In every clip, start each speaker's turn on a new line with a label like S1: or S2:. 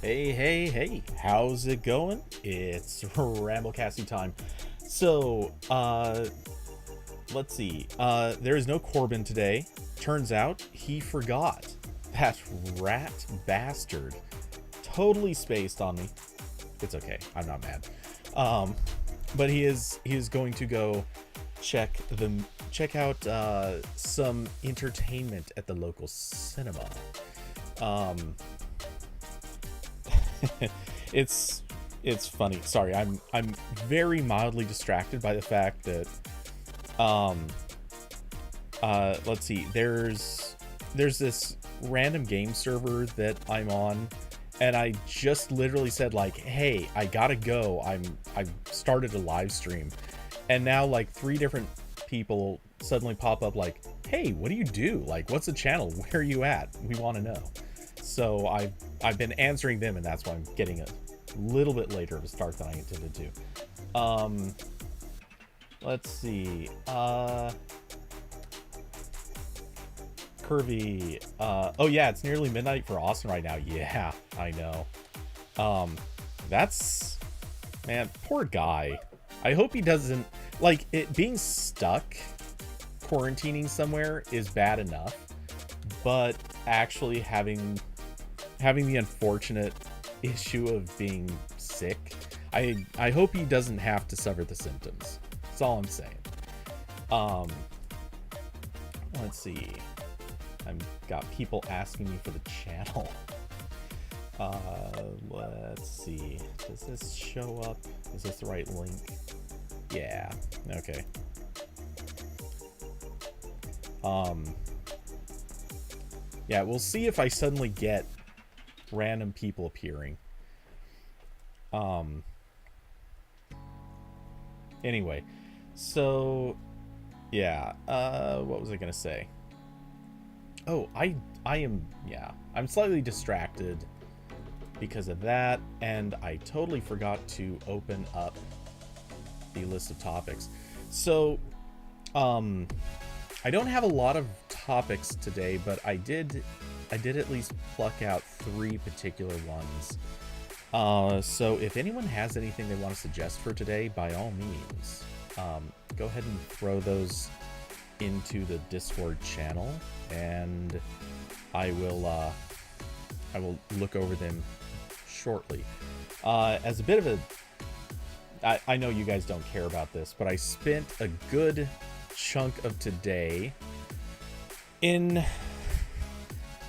S1: Hey, hey, hey, how's it going? It's RambleCasting time. So, let's see. There is no Corbin today. Turns out he forgot. That rat bastard totally spaced on me. It's okay. I'm not mad. But he is going to go check out some entertainment at the local cinema. It's funny. Sorry, I'm very mildly distracted by the fact that let's see, there's this random game server that I'm on, and I just literally said like, hey, I gotta go. I've started a live stream, and now like 3 different people suddenly pop up like, hey, what do you do? Like, what's the channel? Where are you at? We want to know. So I've been answering them, and that's why I'm getting a little bit later of a start than I intended to. Let's see. Curvy. Oh yeah, it's nearly midnight for Austin right now. Yeah, I know. That's, man, poor guy. I hope he doesn't, like, it being stuck quarantining somewhere is bad enough, but actually having the unfortunate issue of being sick, I hope he doesn't have to suffer the symptoms. That's all I'm saying. Let's see. I've got people asking me for the channel. Let's see. Does this show up? Is this the right link? Yeah. Okay. Yeah, we'll see if I suddenly get random people appearing. Anyway, so yeah, what was I gonna say? Oh, I am, yeah, I'm slightly distracted because of that, and I totally forgot to open up the list of topics. So, I don't have a lot of topics today, but I did at least pluck out 3 particular ones. So if anyone has anything they want to suggest for today, by all means, go ahead and throw those into the Discord channel, and I will look over them shortly. As a bit of a, I know you guys don't care about this, but I spent a good chunk of today in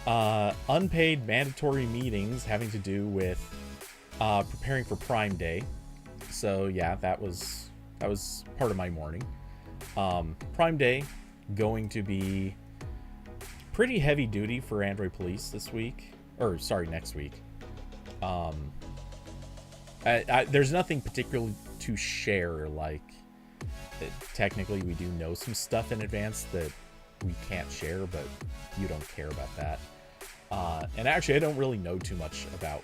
S1: unpaid mandatory meetings having to do with preparing for Prime Day. So yeah, that was part of my morning. Prime Day going to be pretty heavy duty for Android Police this week, or sorry, next week. There's nothing particularly to share. Like, technically we do know some stuff in advance that we can't share, but you don't care about that. And actually I don't really know too much about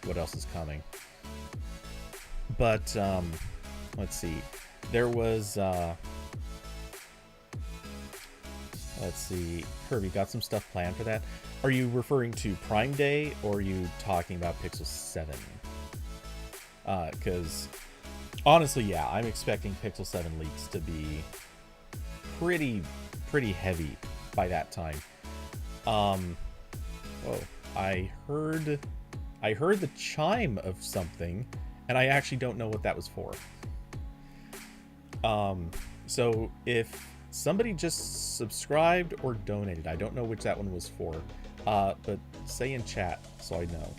S1: what else is coming. But let's see. There was let's see. Kirby, got some stuff planned for that. Are you referring to Prime Day, or are you talking about Pixel 7? Because honestly, yeah, I'm expecting Pixel 7 leaks to be pretty heavy by that time. Whoa, I heard the chime of something, and I actually don't know what that was for. So if somebody just subscribed or donated, I don't know which that one was for, but say in chat so I know.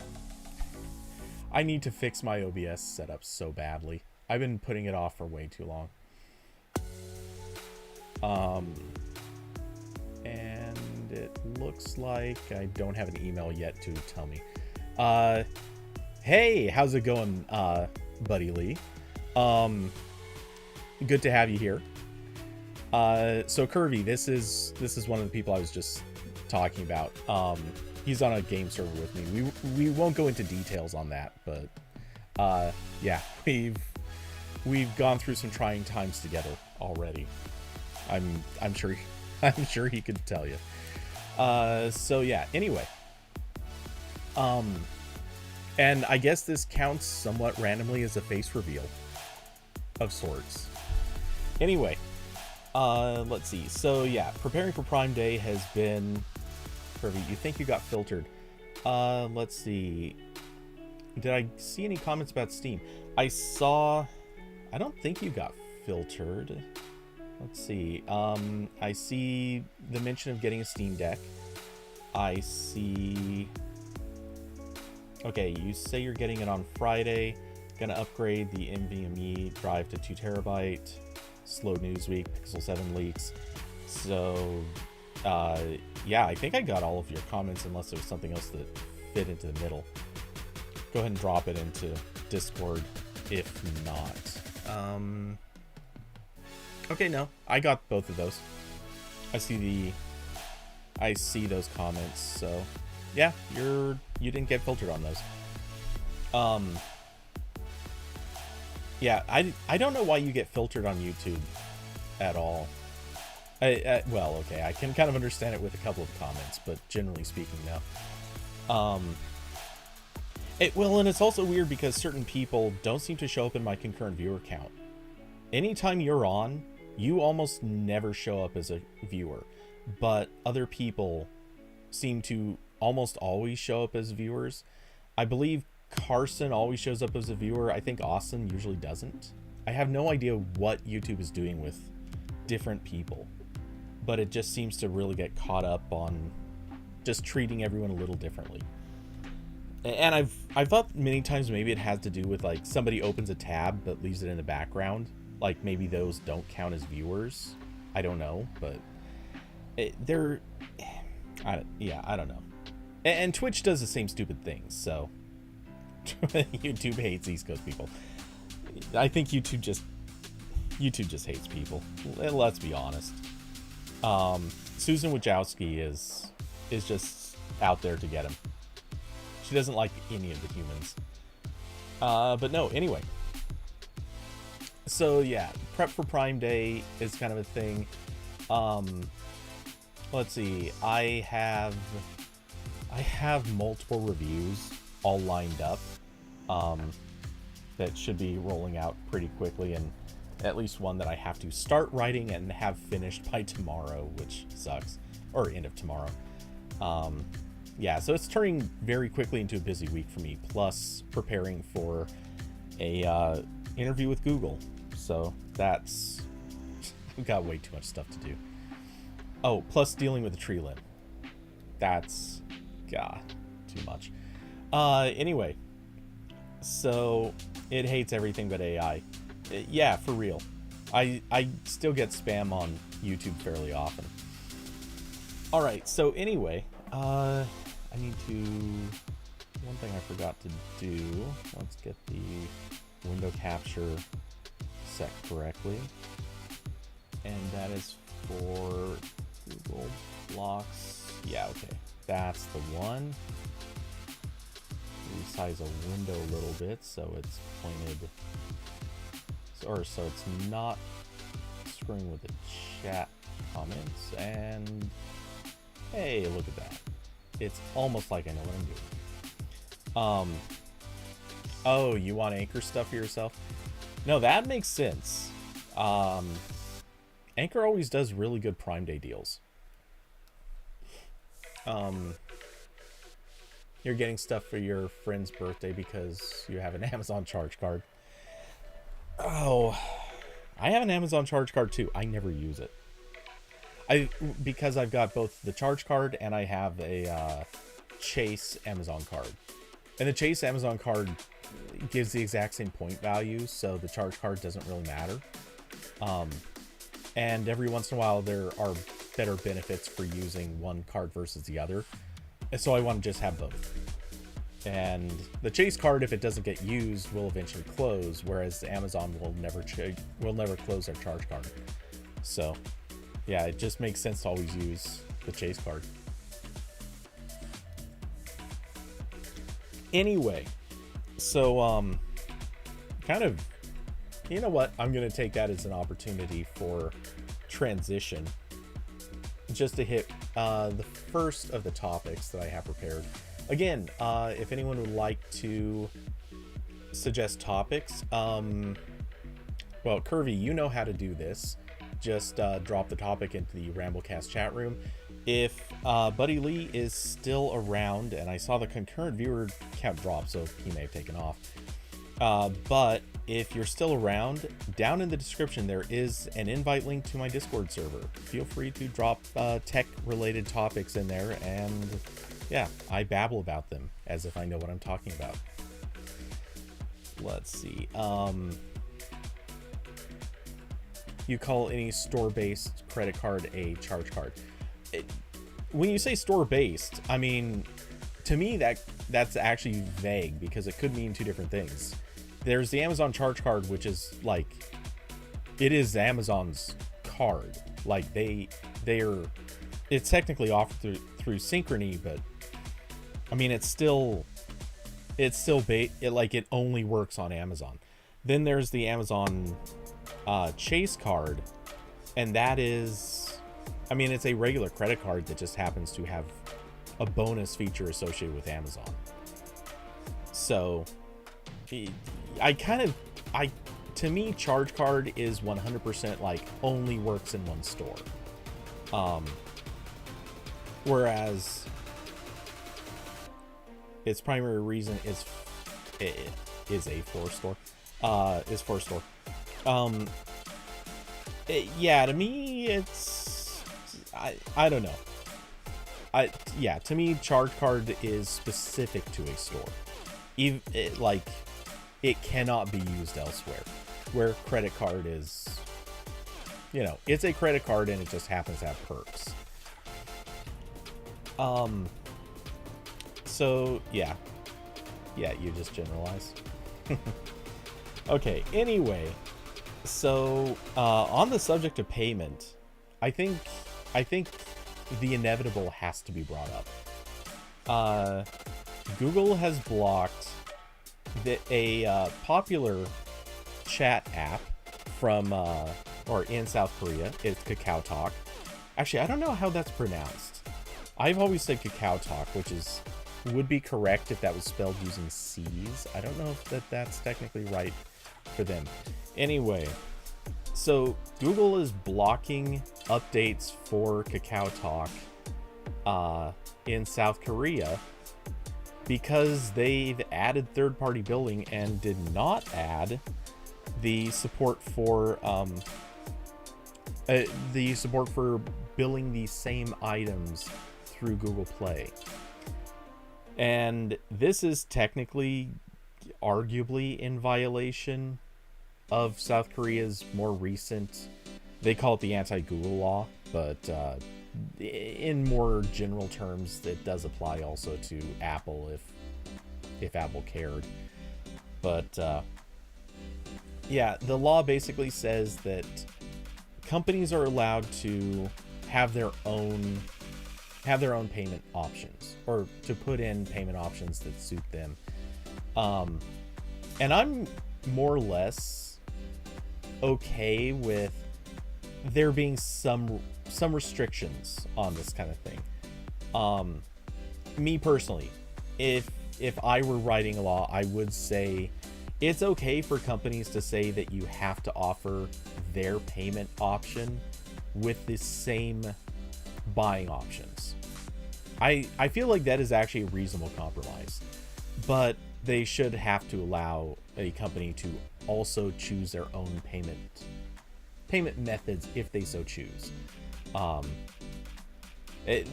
S1: I need to fix my OBS setup so badly. I've been putting it off for way too long. And it looks like I don't have an email yet to tell me. Hey, how's it going, Buddy Lee? Good to have you here. So Curvy, this is one of the people I was just talking about. He's on a game server with me. We won't go into details on that, but yeah, we've gone through some trying times together already. I'm sure he could tell you. So yeah, anyway. And I guess this counts somewhat randomly as a face reveal of sorts. Anyway, let's see. So yeah, preparing for Prime Day has been... Kirby, you think you got filtered. Let's see. Did I see any comments about Steam? I don't think you got filtered. Let's see. I see the mention of getting a Steam Deck. I see... Okay, you say you're getting it on Friday. Gonna upgrade the NVMe drive to 2 terabyte. Slow news week. Pixel 7 leaks. So, yeah, I think I got all of your comments unless there was something else that fit into the middle. Go ahead and drop it into Discord if not. Okay, no, I got both of those. I see those comments, so yeah, you didn't get filtered on those. Yeah, I don't know why you get filtered on YouTube at all. Well, okay, I can kind of understand it with a couple of comments, but generally speaking, no. And it's also weird because certain people don't seem to show up in my concurrent viewer count. Anytime you're on, you almost never show up as a viewer, but other people seem to almost always show up as viewers. I believe Carson always shows up as a viewer. I think Austin usually doesn't. I have no idea what YouTube is doing with different people, but it just seems to really get caught up on just treating everyone a little differently. And I've thought many times maybe it has to do with like somebody opens a tab but leaves it in the background. Like maybe those don't count as viewers. I don't know, but I don't know. And Twitch does the same stupid things, so YouTube hates East Coast people. I think YouTube just hates people. Let's be honest. Susan Wojcicki is just out there to get him. She doesn't like any of the humans. But no, anyway. So yeah, prep for Prime Day is kind of a thing. Let's see. I have multiple reviews all lined up that should be rolling out pretty quickly, and at least one that I have to start writing and have finished by tomorrow, which sucks, or end of tomorrow. Yeah, so it's turning very quickly into a busy week for me, plus preparing for a interview with Google. So that's I've got way too much stuff to do. Oh, plus dealing with the tree limb. That's too much. Anyway, so it hates everything but AI. Yeah, for real. I still get spam on YouTube fairly often. All right, so anyway, I need to. One thing I forgot to do. Let's get the window capture set correctly, and that is for Google Blocks. Yeah, okay, that's the one. Resize a window a little bit so it's pointed, or so it's not screwing with the chat comments. And hey, look at that. It's almost like I know what I'm doing. Oh, you want Anchor stuff for yourself? No, that makes sense. Anchor always does really good Prime Day deals. You're getting stuff for your friend's birthday because you have an Amazon charge card. Oh, I have an Amazon charge card too. I never use it. Because I've got both the charge card and I have a Chase Amazon card. And the Chase Amazon card gives the exact same point value, so the charge card doesn't really matter. And every once in a while there are better benefits for using one card versus the other. And so I want to just have both. And the Chase card, if it doesn't get used, will eventually close, whereas Amazon will never close their charge card. So yeah, it just makes sense to always use the Chase card. Anyway, so kind of, you know what? I'm going to take that as an opportunity for transition, just to hit the first of the topics that I have prepared. Again, if anyone would like to suggest topics, well, Curvy, you know how to do this. Just drop the topic into the RambleCast chat room. If Buddy Lee is still around, and I saw the concurrent viewer count drop, so he may have taken off. But if you're still around, down in the description there is an invite link to my Discord server. Feel free to drop tech-related topics in there, and yeah, I babble about them as if I know what I'm talking about. Let's see. You call any store-based credit card a charge card. When you say store-based, I mean, to me that's actually vague because it could mean two different things. There's the Amazon charge card, which is like, it is Amazon's card. Like it's technically offered through Synchrony, but I mean, it only works on Amazon. Then there's the Amazon Chase card, and that is, I mean, it's a regular credit card that just happens to have a bonus feature associated with Amazon. So to me, Charge Card is 100% like only works in one store. Whereas its primary reason is for store. Yeah, to me, it's I don't know. To me, Charge Card is specific to a store. It cannot be used elsewhere. Where credit card is, it's a credit card and it just happens to have perks. So yeah, you just generalize. Okay, anyway, so on the subject of payment, I think the inevitable has to be brought up. Google has blocked a popular chat app from or in South Korea. It's Kakao Talk. Actually, I don't know how that's pronounced. I've always said Kakao Talk, which would be correct if that was spelled using C's. I don't know if that's technically right for them. Anyway, so Google is blocking updates for Kakao Talk in South Korea because they've added third-party billing and did not add the support for billing the same items through Google Play. And this is technically, arguably, in violation of South Korea's more recent, they call it the anti-Google law, but in more general terms, it does apply also to Apple if Apple cared. But the law basically says that companies are allowed to have their own payment options, or to put in payment options that suit them. And I'm more or less okay with there being some restrictions on this kind of thing. Me personally, if I were writing a law, I would say it's okay for companies to say that you have to offer their payment option with the same buying options. I feel like that is actually a reasonable compromise, but they should have to allow a company to also choose their own payment methods if they so choose.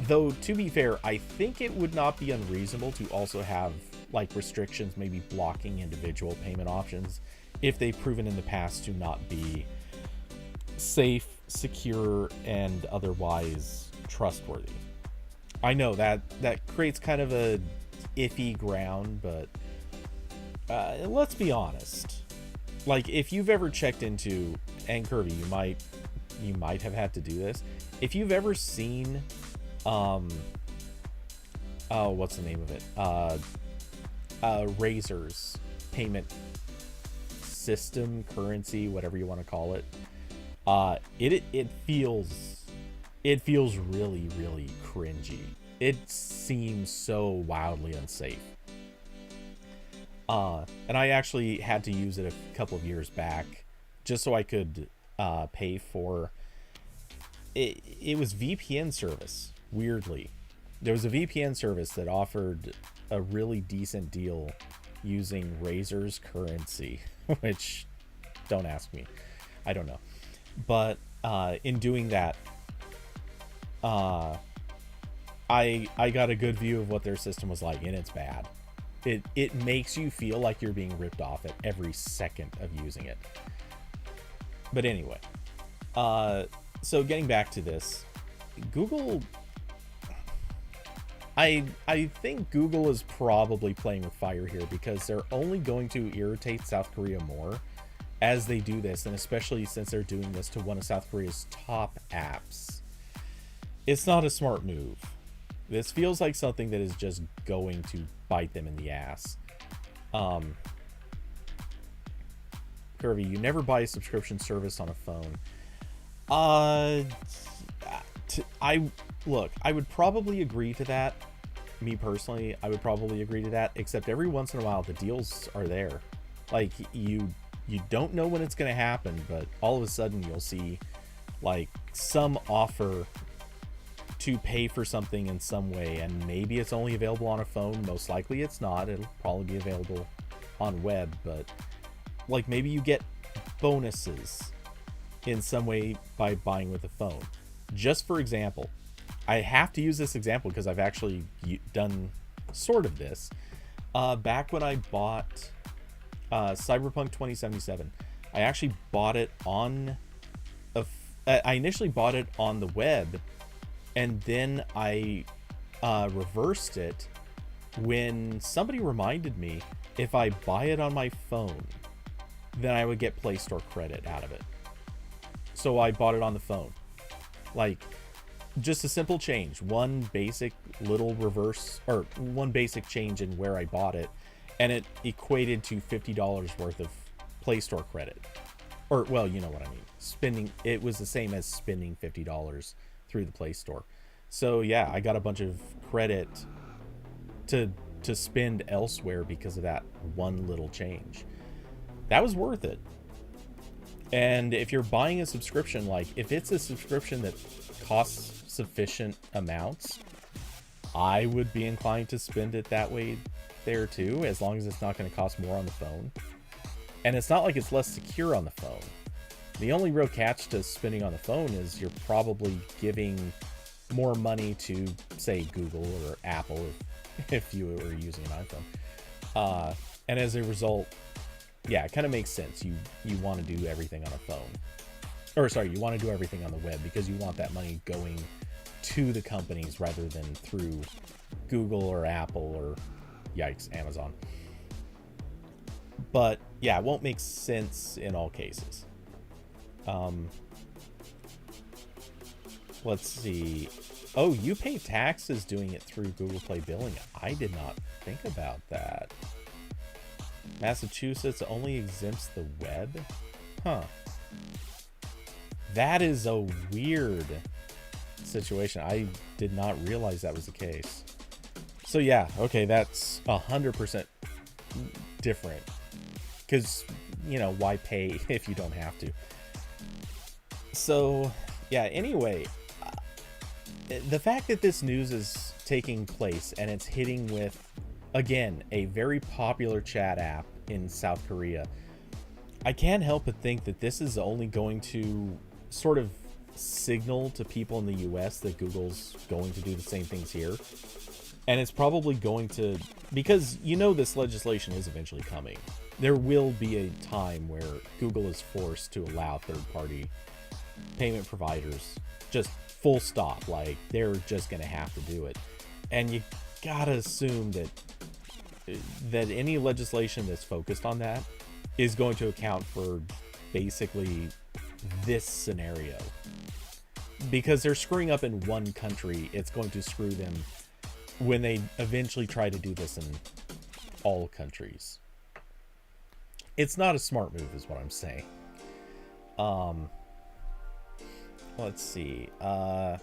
S1: Though, to be fair, I think it would not be unreasonable to also have restrictions, maybe blocking individual payment options if they've proven in the past to not be safe, secure, and otherwise trustworthy. I know that creates kind of a iffy ground, but let's be honest. If you've ever checked into, and Kirby, you might have had to do this. If you've ever seen, what's the name of it? Razor's payment system, currency, whatever you want to call it. It feels really, really cringy. It seems so wildly unsafe. And I actually had to use it a couple of years back just so I could pay for it. It was VPN service. Weirdly, there was a VPN service that offered a really decent deal using Razor's currency, which, don't ask me, I don't know. But in doing that, I got a good view of what their system was like, and it's bad. It makes you feel like you're being ripped off at every second of using it. But anyway, so getting back to this, Google, I think Google is probably playing with fire here, because they're only going to irritate South Korea more as they do this, and especially since they're doing this to one of South Korea's top apps. It's not a smart move. This feels like something that is just going to bite them in the ass. Curvy, you never buy a subscription service on a phone. I would probably agree to that. Me personally, I would probably agree to that, except every once in a while the deals are there. Like, you don't know when it's going to happen, but all of a sudden you'll see like some offer to pay for something in some way, and maybe it's only available on a phone. Most likely it's not. It'll probably be available on web, but like maybe you get bonuses in some way by buying with a phone. Just for example, I have to use this example because I've actually done sort of this. Back when I bought Cyberpunk 2077, I actually bought it on I initially bought it on the web, and then I reversed it when somebody reminded me if I buy it on my phone, then I would get Play Store credit out of it. So I bought it on the phone. Like, just a simple change, one basic little reverse, or one basic change in where I bought it, and it equated to $50 worth of Play Store credit. Or, well, you know what I mean. It was the same as spending $50 through the Play Store. So yeah, I got a bunch of credit to spend elsewhere because of that one little change. That was worth it. And if you're buying a subscription, like if it's a subscription that costs sufficient amounts, I would be inclined to spend it that way there too, as long as it's not going to cost more on the phone. And it's not like it's less secure on the phone. The only real catch to spending on the phone is you're probably giving more money to, say, Google or Apple if you were using an iPhone. And as a result, yeah, it kind of makes sense. You want to do everything on a phone. Or sorry, you want to do everything on the web because you want that money going to the companies rather than through Google or Apple or, yikes, Amazon. But yeah, it won't make sense in all cases. Let's see. Oh, you pay taxes doing it through Google Play Billing. I did not think about that. Massachusetts only exempts the web? Huh. That is a weird situation. I did not realize that was the case. So yeah, okay, that's 100% different. Because, you know, why pay if you don't have to? So, yeah, anyway, the fact that this news is taking place and it's hitting with, again, a very popular chat app in South Korea, I can't help but think that this is only going to sort of signal to people in the US that Google's going to do the same things here. And it's probably going to, because you know this legislation is eventually coming. There will be a time where Google is forced to allow third-party payment providers, just full stop. Like, they're just going to have to do it. And you gotta assume that any legislation that's focused on that is going to account for basically this scenario. Because they're screwing up in one country, it's going to screw them when they eventually try to do this in all countries. It's not a smart move, is what I'm saying. Let's see. You're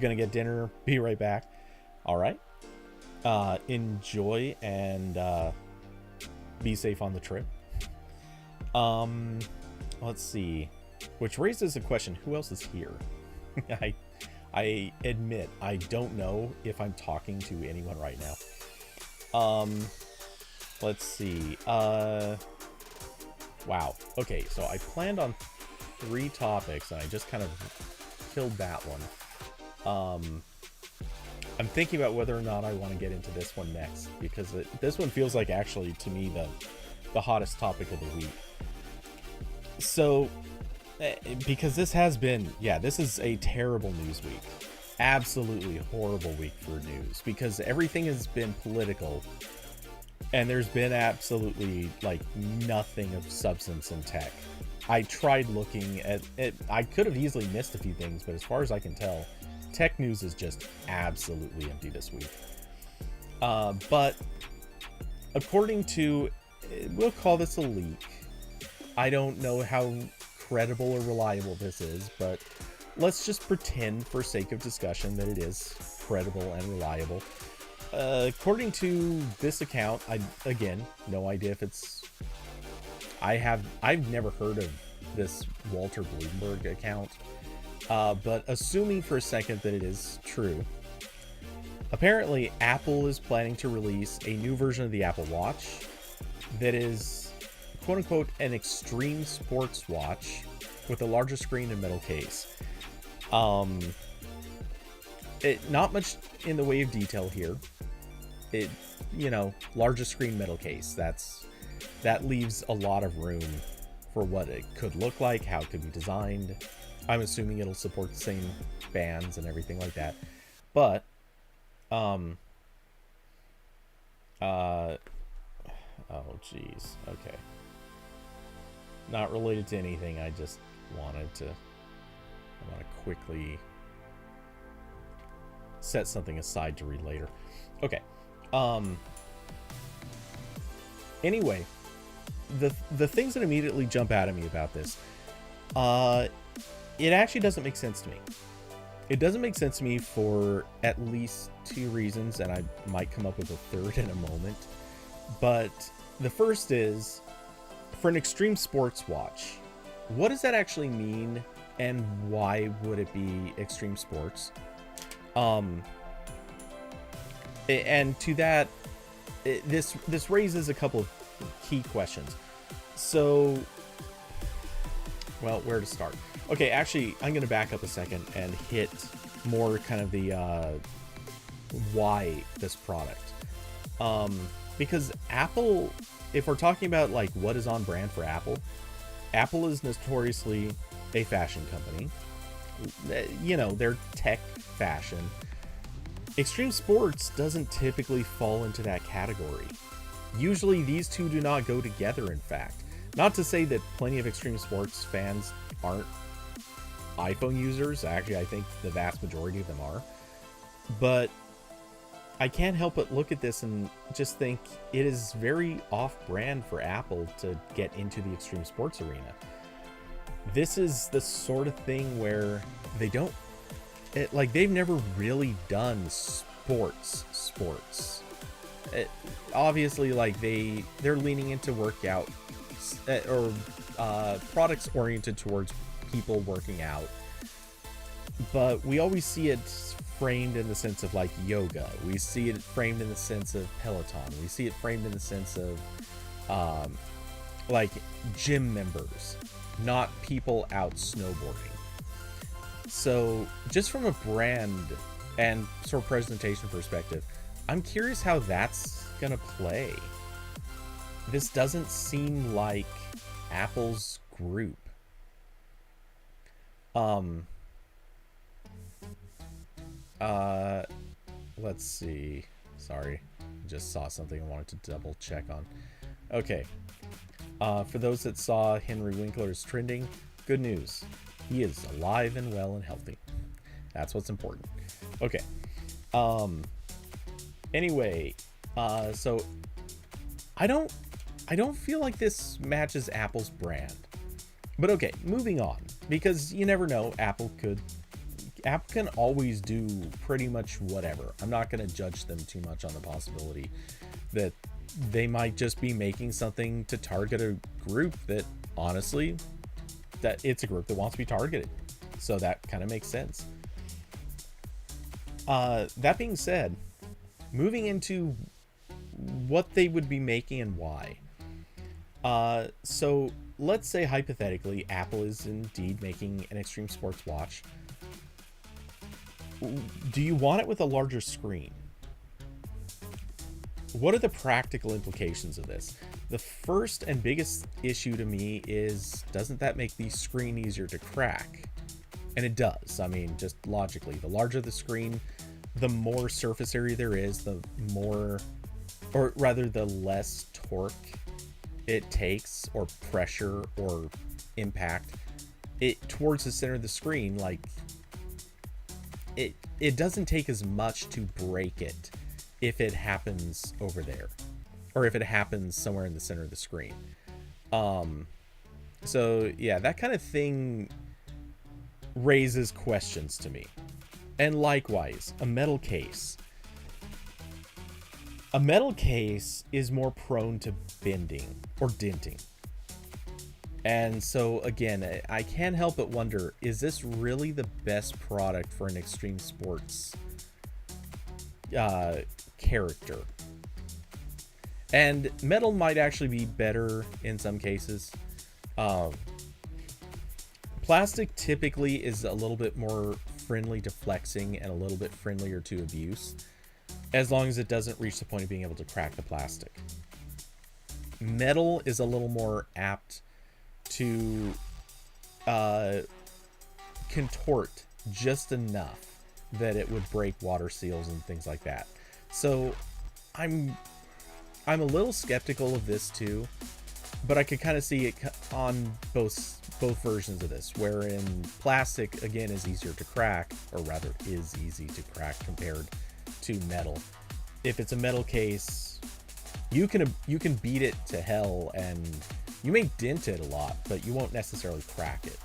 S1: gonna get dinner. Be right back. All right. Enjoy and be safe on the trip. Let's see. Which raises a question: who else is here? I admit I don't know if I'm talking to anyone right now. Let's see. Wow. Okay, so I planned on 3 topics and I just kind of killed that one. I'm thinking about whether or not I want to get into this one next, because this one feels like actually to me the hottest topic of the week. So, because this has been, this is a terrible news week. Absolutely horrible week for news, because everything has been political and there's been absolutely like nothing of substance in tech. I tried looking at it. I could have easily missed a few things, but as far as I can tell, tech news is just absolutely empty this week. But according to, we'll call this a leak. I don't know how credible or reliable this is, but let's just pretend for sake of discussion that it is credible and reliable. According to this account, again, no idea if it's... I've never heard of this Walter Bloomberg account, but assuming for a second that it is true, apparently Apple is planning to release a new version of the Apple Watch that is, quote unquote, an extreme sports watch with a larger screen and metal case. Not much in the way of detail here. Larger screen, metal case. That leaves a lot of room for what it could look like, how it could be designed. I'm assuming it'll support the same bands and everything like that. But, oh geez, okay. Not related to anything, I just want to quickly set something aside to read later. Okay. Anyway, the things that immediately jump out at me about this, it actually doesn't make sense to me. It doesn't make sense to me for at least two reasons, and I might come up with a third in a moment. But the first is, for an extreme sports watch, what does that actually mean, and why would it be extreme sports? And to that, this raises a couple of key questions. So, well, where to start? Okay, actually, I'm going to back up a second and hit more kind of the why this product. Because Apple, if we're talking about like what is on brand for Apple, Apple is notoriously a fashion company. They're tech fashion. Extreme sports doesn't typically fall into that category. Usually these two do not go together, in fact. Not to say that plenty of extreme sports fans aren't iPhone users. Actually, I think the vast majority of them are. But I can't help but look at this and just think it is very off-brand for Apple to get into the extreme sports arena. This is the sort of thing where they don't... they've never really done sports. Obviously, they're leaning into workout or products oriented towards people working out, but we always see it framed in the sense of like yoga. We see it framed in the sense of Peloton. We see it framed in the sense of like gym members, not people out snowboarding. So just from a brand and sort of presentation perspective, I'm curious how that's gonna play. This doesn't seem like Apple's group. Let's see. Sorry, just saw something I wanted to double check on. Okay. For those that saw Henry Winkler's trending, good news. He is alive and well and healthy. That's what's important. Okay. Anyway, so I don't feel like this matches Apple's brand. But okay, moving on, because you never know, Apple can always do pretty much whatever. I'm not going to judge them too much on the possibility that they might just be making something to target a group that, honestly, that it's a group that wants to be targeted. So that kind of makes sense. That being said, moving into what they would be making and why. So let's say hypothetically Apple is indeed making an extreme sports watch. Do you want it with a larger screen? What are the practical implications of this? The first and biggest issue to me is, doesn't that make the screen easier to crack? And it does. I mean, just logically, the larger the screen, the more surface area there is, the more, or rather the less torque it takes, or pressure or impact it towards the center of the screen. Like, it doesn't take as much to break it if it happens over there, or if it happens somewhere in the center of the screen. So yeah, that kind of thing raises questions to me. And likewise, a metal case. A metal case is more prone to bending or denting. And so again, I can't help but wonder, is this really the best product for an extreme sports character? And metal might actually be better in some cases. Plastic typically is a little bit more friendly to flexing and a little bit friendlier to abuse, as long as it doesn't reach the point of being able to crack the plastic. Metal is a little more apt to contort just enough that it would break water seals and things like that. So I'm a little skeptical of this too, but I could kind of see it on both versions of this, wherein plastic again is easier to crack, or rather is easy to crack compared to metal. If it's a metal case, you can beat it to hell, and you may dent it a lot, but you won't necessarily crack it,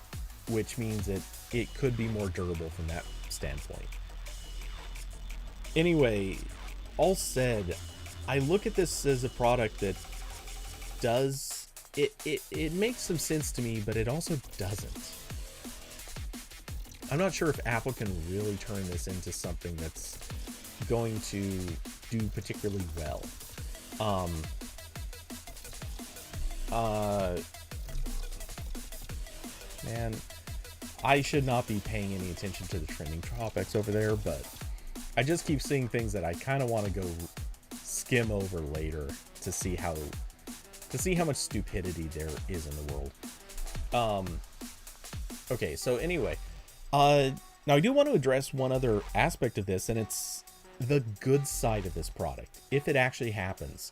S1: which means it could be more durable from that standpoint. Anyway, all said, I look at this as a product that does it makes some sense to me, but it also doesn't. I'm not sure if Apple can really turn this into something that's going to do particularly well. Man, I should not be paying any attention to the trending topics over there, but I just keep seeing things that I kind of want to go skim over later to see how much stupidity there is in the world. Okay, so anyway, now I do want to address one other aspect of this, and it's the good side of this product. If it actually happens,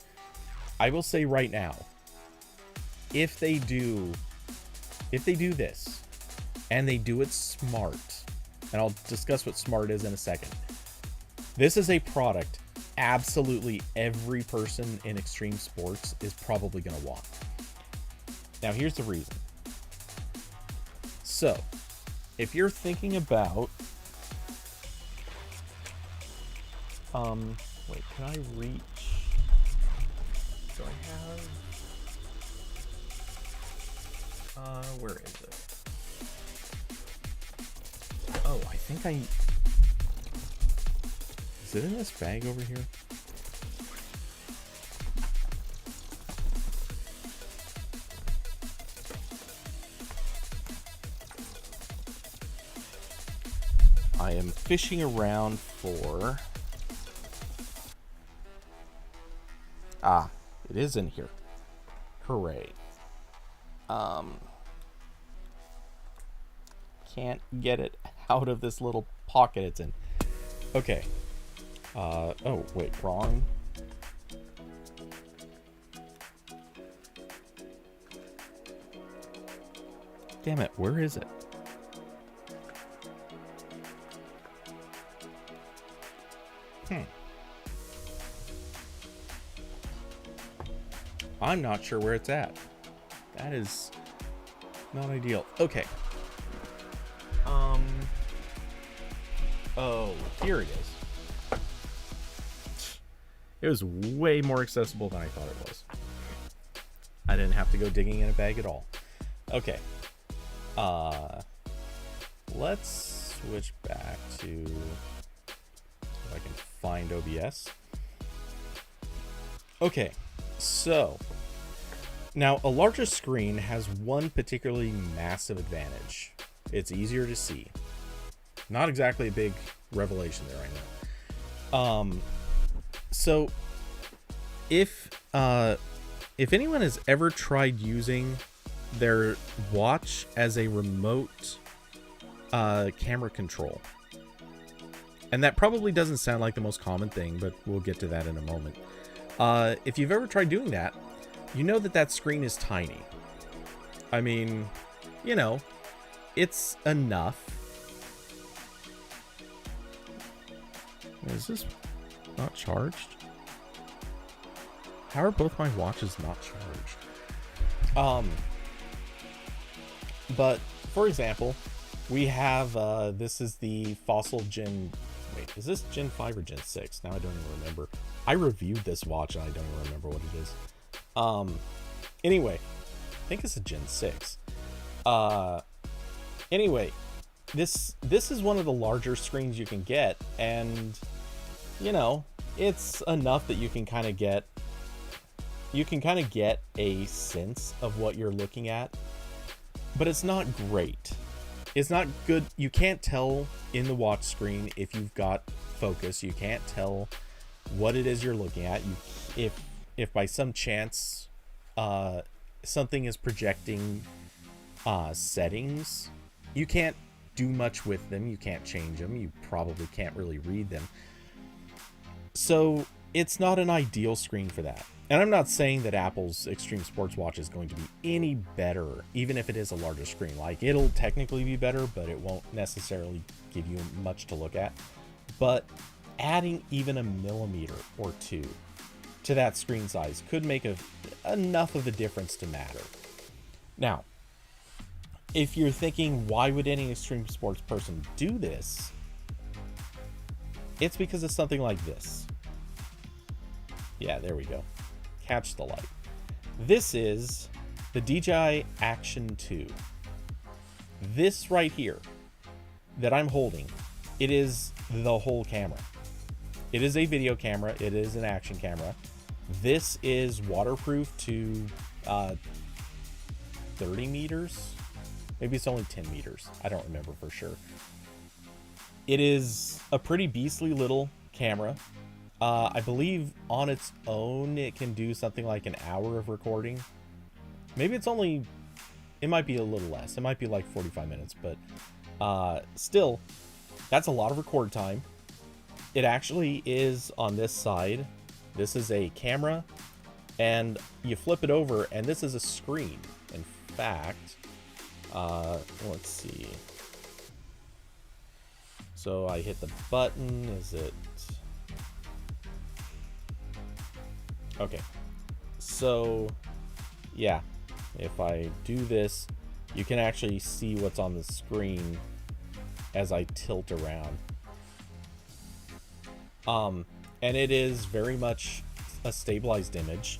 S1: I will say right now, if they do this and they do it smart, and I'll discuss what smart is in a second, this is a product absolutely every person in extreme sports is probably going to want. Now, here's the reason. So, if you're thinking about, wait, can I reach? Do I have? Where is it? Oh, I think I. Is it in this bag over here? I am fishing around for... Ah, it is in here. Hooray. Can't get it out of this little pocket it's in. Okay. Oh, wait, wrong. Damn it, where is it? I'm not sure where it's at. That is not ideal. Okay. Oh, here it is. It was way more accessible than I thought it was. I didn't have to go digging in a bag at all. Okay. Let's switch back to if I can find OBS. Okay, so now a larger screen has one particularly massive advantage. It's easier to see. Not exactly a big revelation there, I know. So if anyone has ever tried using their watch as a remote camera control, and that probably doesn't sound like the most common thing, but we'll get to that in a moment. If you've ever tried doing that, you know that screen is tiny. I mean, you know, it's enough Is this not charged? How are both my watches not charged? But for example, we have this is the Fossil Gen. Wait, is this Gen 5 or Gen 6? Now I don't even remember. I reviewed this watch and I don't even remember what it is. Anyway, I think it's a Gen 6. Anyway, this is one of the larger screens you can get, and you know, it's enough that you can kind of get a sense of what you're looking at, but it's not great. It's not good. You can't tell in the watch screen if you've got focus. You can't tell what it is you're looking at. If by some chance something is projecting settings, you can't do much with them. You can't change them. You probably can't really read them. So it's not an ideal screen for that. And I'm not saying that Apple's Extreme Sports Watch is going to be any better, even if it is a larger screen. Like, it'll technically be better, but it won't necessarily give you much to look at. But adding even a millimeter or two to that screen size could make enough of a difference to matter. Now, if you're thinking, why would any extreme sports person do this? It's because of something like this. Yeah, there we go. Catch the light. This is the DJI Action 2. This right here that I'm holding, it is the whole camera. It is a video camera. It is an action camera. This is waterproof to 30 meters. Maybe it's only 10 meters. I don't remember for sure. It is a pretty beastly little camera. I believe on its own, it can do something like an hour of recording. Maybe it's only, it might be a little less. It might be like 45 minutes, but still, that's a lot of record time. It actually is on this side. This is a camera, and you flip it over, and this is a screen. In fact, let's see. So I hit the button. Is it? Okay. So, yeah. If I do this, you can actually see what's on the screen as I tilt around. And it is very much a stabilized image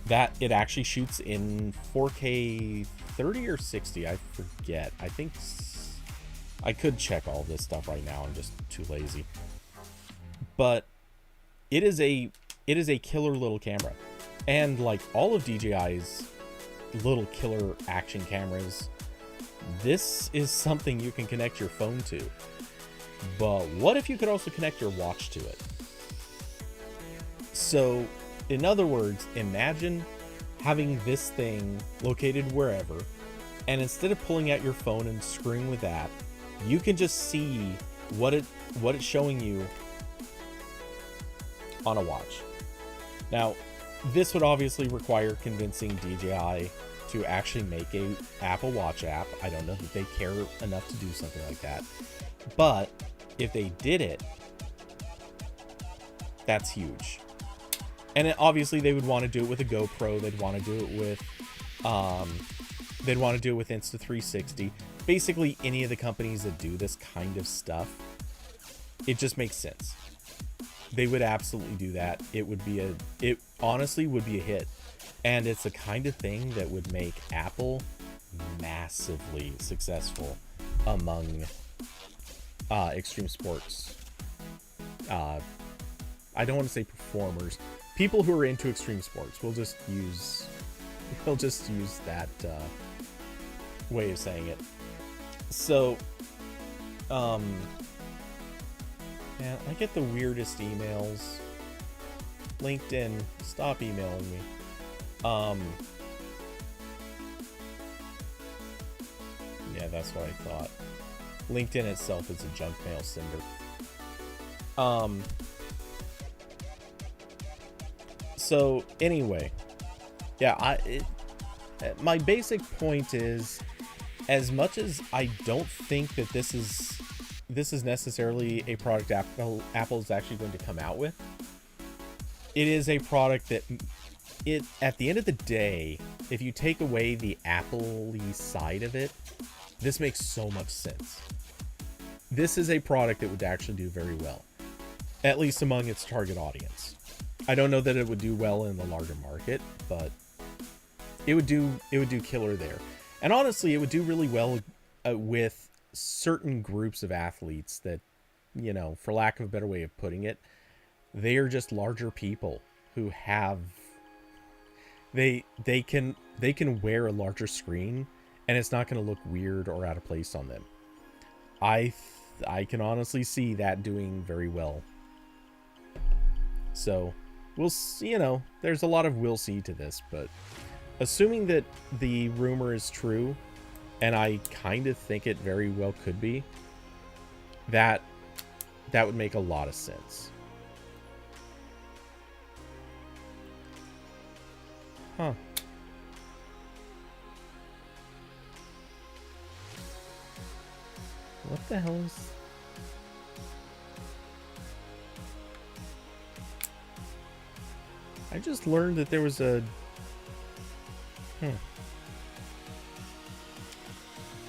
S1: that it actually shoots in 4K 30 or 60. I forget. I think I could check all this stuff right now. I'm just too lazy. But it is a killer little camera. And like all of DJI's little killer action cameras, this is something you can connect your phone to. But what if you could also connect your watch to it? So, in other words, imagine having this thing located wherever, and instead of pulling out your phone and screwing with that, you can just see what it's showing you on a watch. Now, this would obviously require convincing DJI to actually make a Apple Watch app. I don't know that they care enough to do something like that. But if they did it, that's huge. And obviously they would want to do it with a GoPro. They'd want to do it with Insta360. Basically any of the companies that do this kind of stuff. It just makes sense. They would absolutely do that. It honestly would be a hit. And it's the kind of thing that would make Apple massively successful among extreme sports. I don't want to say performers. People who are into extreme sports. We'll just use that way of saying it. So, man, I get the weirdest emails. LinkedIn, stop emailing me. Yeah, that's what I thought. LinkedIn itself is a junk mail sender. So anyway, yeah, my basic point is, as much as I don't think that this is this is necessarily a product Apple is actually going to come out with. It is a product that, at the end of the day, if you take away the Apple-y side of it, this makes so much sense. This is a product that would actually do very well, at least among its target audience. I don't know that it would do well in the larger market, but it would do killer there. And honestly, it would do really well with certain groups of athletes that, you know, for lack of a better way of putting it, they are just larger people who have they can wear a larger screen and it's not going to look weird or out of place on them. I can honestly see that doing very well. So we'll see, you know, there's a lot of we'll see to this, but assuming that the rumor is true, and I kind of think it very well could be, that would make a lot of sense. Huh. What the hell is... I just learned that there was a...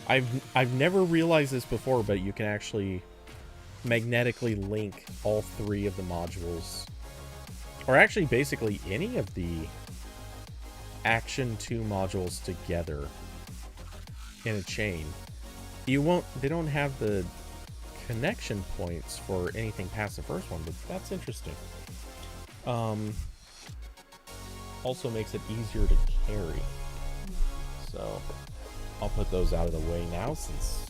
S1: I've never realized this before, but you can actually magnetically link all three of the modules, or actually basically any of the Action 2 modules together in a chain. They don't have the connection points for anything past the first one, but that's interesting. Also makes it easier to carry. So I'll put those out of the way now since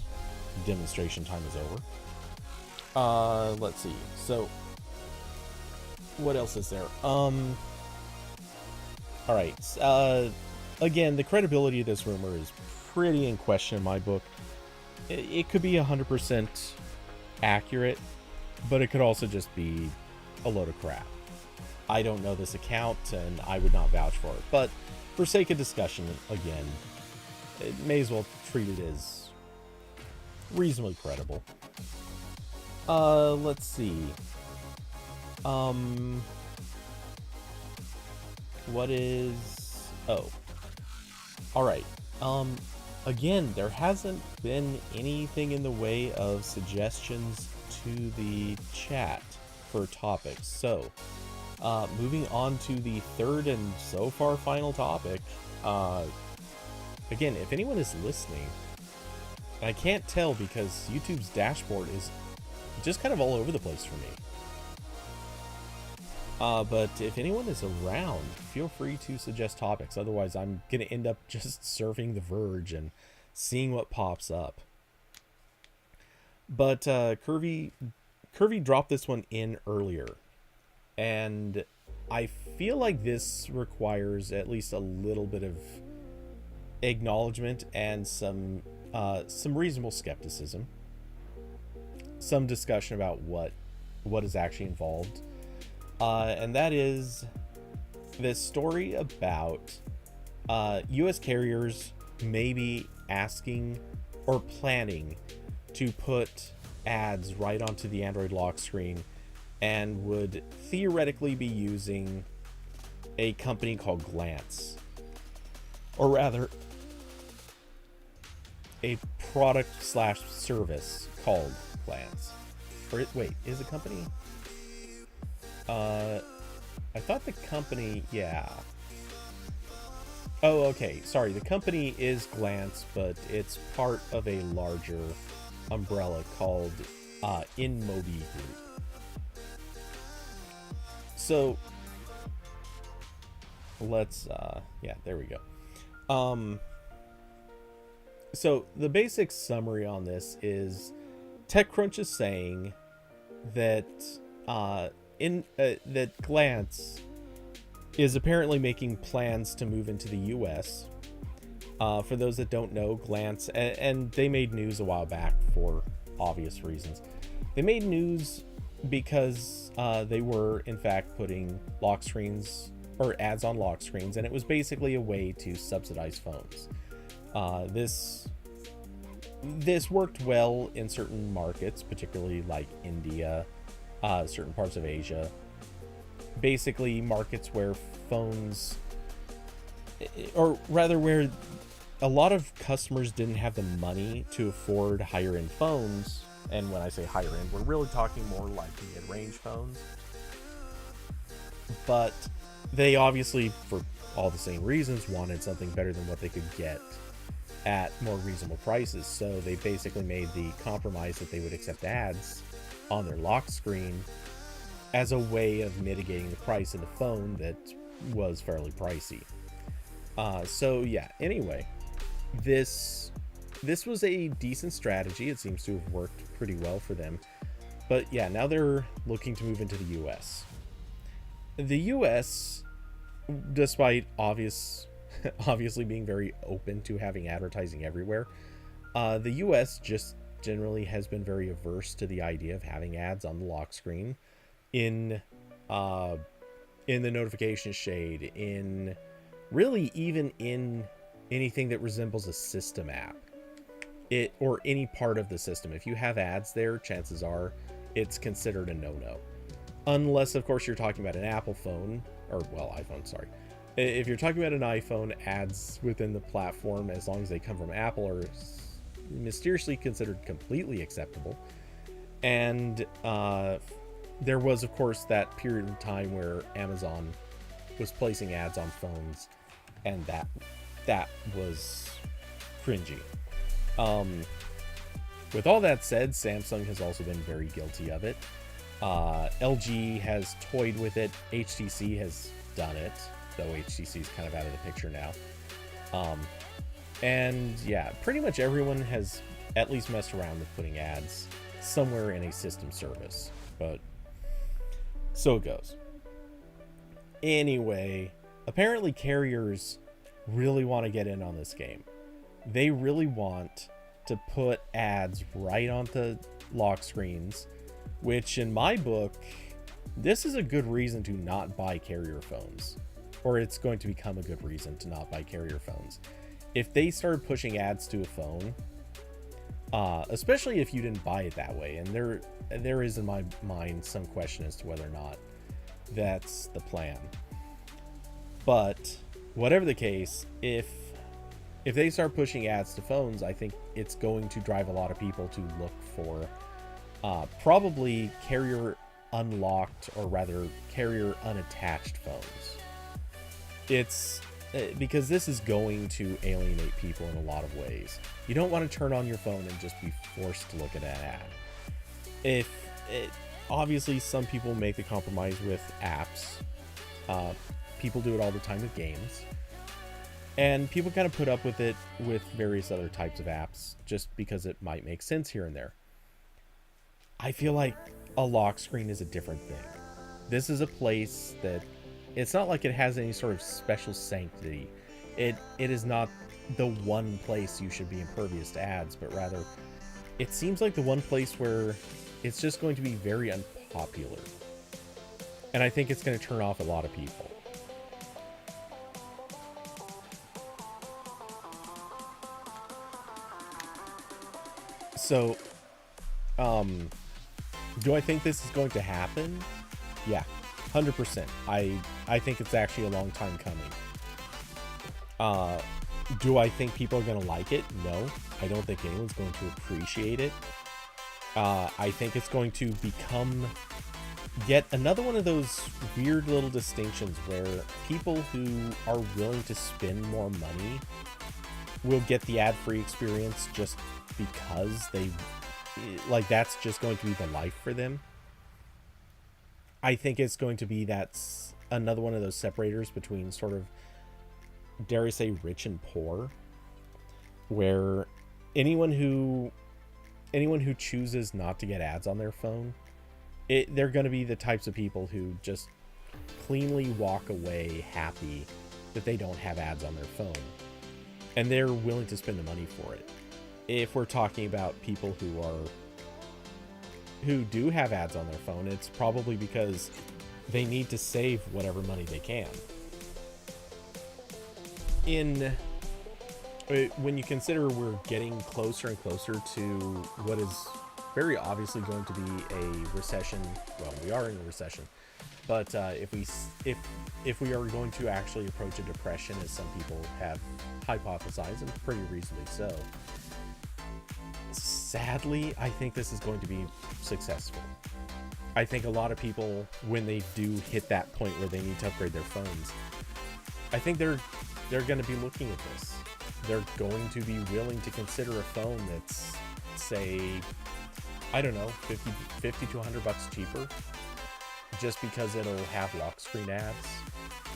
S1: demonstration time is over. Let's see. So what else is there? All right. Again, the credibility of this rumor is pretty in question in my book. It could be 100% accurate, but it could also just be a load of crap. I don't know this account, and I would not vouch for it. But for sake of discussion, again, it may as well treat it as reasonably credible. Let's see. What is... Oh. Alright. Again, there hasn't been anything in the way of suggestions to the chat for topics. So, moving on to the third and so far final topic. Again, if anyone is listening, and I can't tell because YouTube's dashboard is just kind of all over the place for me. But if anyone is around, feel free to suggest topics. Otherwise, I'm going to end up just surfing The Verge and seeing what pops up. But Curvy dropped this one in earlier. And I feel like this requires at least a little bit of acknowledgement and some reasonable skepticism. Some discussion about what is actually involved. And that is this story about U.S. carriers maybe asking or planning to put ads right onto the Android lock screen and would theoretically be using a company called Glance. Or rather, a product/service called Glance. Or wait, is a company? I thought the company, yeah. Oh, okay. Sorry, the company is Glance, but it's part of a larger umbrella called InMobi Group. So let's, yeah, there we go. So the basic summary on this is TechCrunch is saying that that Glance is apparently making plans to move into the US. For those that don't know, Glance, and they made news a while back for obvious reasons. They made news because they were, in fact, putting lock screens or ads on lock screens, and it was basically a way to subsidize phones. This this worked well in certain markets, particularly like India, certain parts of Asia. Basically, markets where phones, or rather, where a lot of customers didn't have the money to afford higher end phones. And when I say higher end, we're really talking more like mid-range phones. But they obviously, for all the same reasons, wanted something better than what they could get at more reasonable prices. So they basically made the compromise that they would accept ads on their lock screen as a way of mitigating the price of the phone that was fairly pricey. So yeah, anyway, this was a decent strategy. It seems to have worked pretty well for them. But yeah, now they're looking to move into the US. The US, despite obviously being very open to having advertising everywhere, the US just generally has been very averse to the idea of having ads on the lock screen, in the notification shade, in really even in anything that resembles a system app, or any part of the system. If you have ads there, chances are it's considered a no-no, unless of course you're talking about an Apple phone, or well, iPhone, sorry. If you're talking about an iPhone, ads within the platform, as long as they come from Apple, are mysteriously considered completely acceptable. And there was, of course, that period of time where Amazon was placing ads on phones, and that was cringy. With all that said, Samsung has also been very guilty of it. LG has toyed with it. HTC has done it, though HTC is kind of out of the picture now. And yeah, pretty much everyone has at least messed around with putting ads somewhere in a system service, but so it goes. Anyway, apparently carriers really want to get in on this game. They really want to put ads right onto lock screens, which in my book, this is a good reason to not buy carrier phones, or it's going to become a good reason to not buy carrier phones. If they started pushing ads to a phone, especially if you didn't buy it that way, and there is in my mind some question as to whether or not that's the plan. But whatever the case, if they start pushing ads to phones, I think it's going to drive a lot of people to look for probably carrier unlocked, or rather carrier unattached phones. It's because this is going to alienate people in a lot of ways. You don't want to turn on your phone and just be forced to look at an ad. Obviously some people make the compromise with apps. People do it all the time with games. And people kind of put up with it with various other types of apps just because it might make sense here and there. I feel like a lock screen is a different thing. This is a place that it's not like it has any sort of special sanctity. It is not the one place you should be impervious to ads, but rather it seems like the one place where it's just going to be very unpopular. And I think it's going to turn off a lot of people. So, do I think this is going to happen? Yeah, 100%. I think it's actually a long time coming. Do I think people are going to like it? No, I don't think anyone's going to appreciate it. I think it's going to become yet another one of those weird little distinctions where people who are willing to spend more money will get the ad-free experience just because that's just going to be the life for them. I think it's going to be that's another one of those separators between sort of, dare I say, rich and poor, where anyone who chooses not to get ads on their phone, they're going to be the types of people who just cleanly walk away happy that they don't have ads on their phone, and they're willing to spend the money for it. If we're talking about people who do have ads on their phone, it's probably because they need to save whatever money they can. In when you consider we're getting closer and closer to what is very obviously going to be a recession. Well, we are in a recession, but if we are going to actually approach a depression, as some people have hypothesized, and pretty reasonably so, sadly, I think this is going to be successful. I think a lot of people, when they do hit that point where they need to upgrade their phones, I think they're going to be looking at this. They're going to be willing to consider a phone that's, say, I don't know, 50 to $100 cheaper, just because it'll have lock screen ads.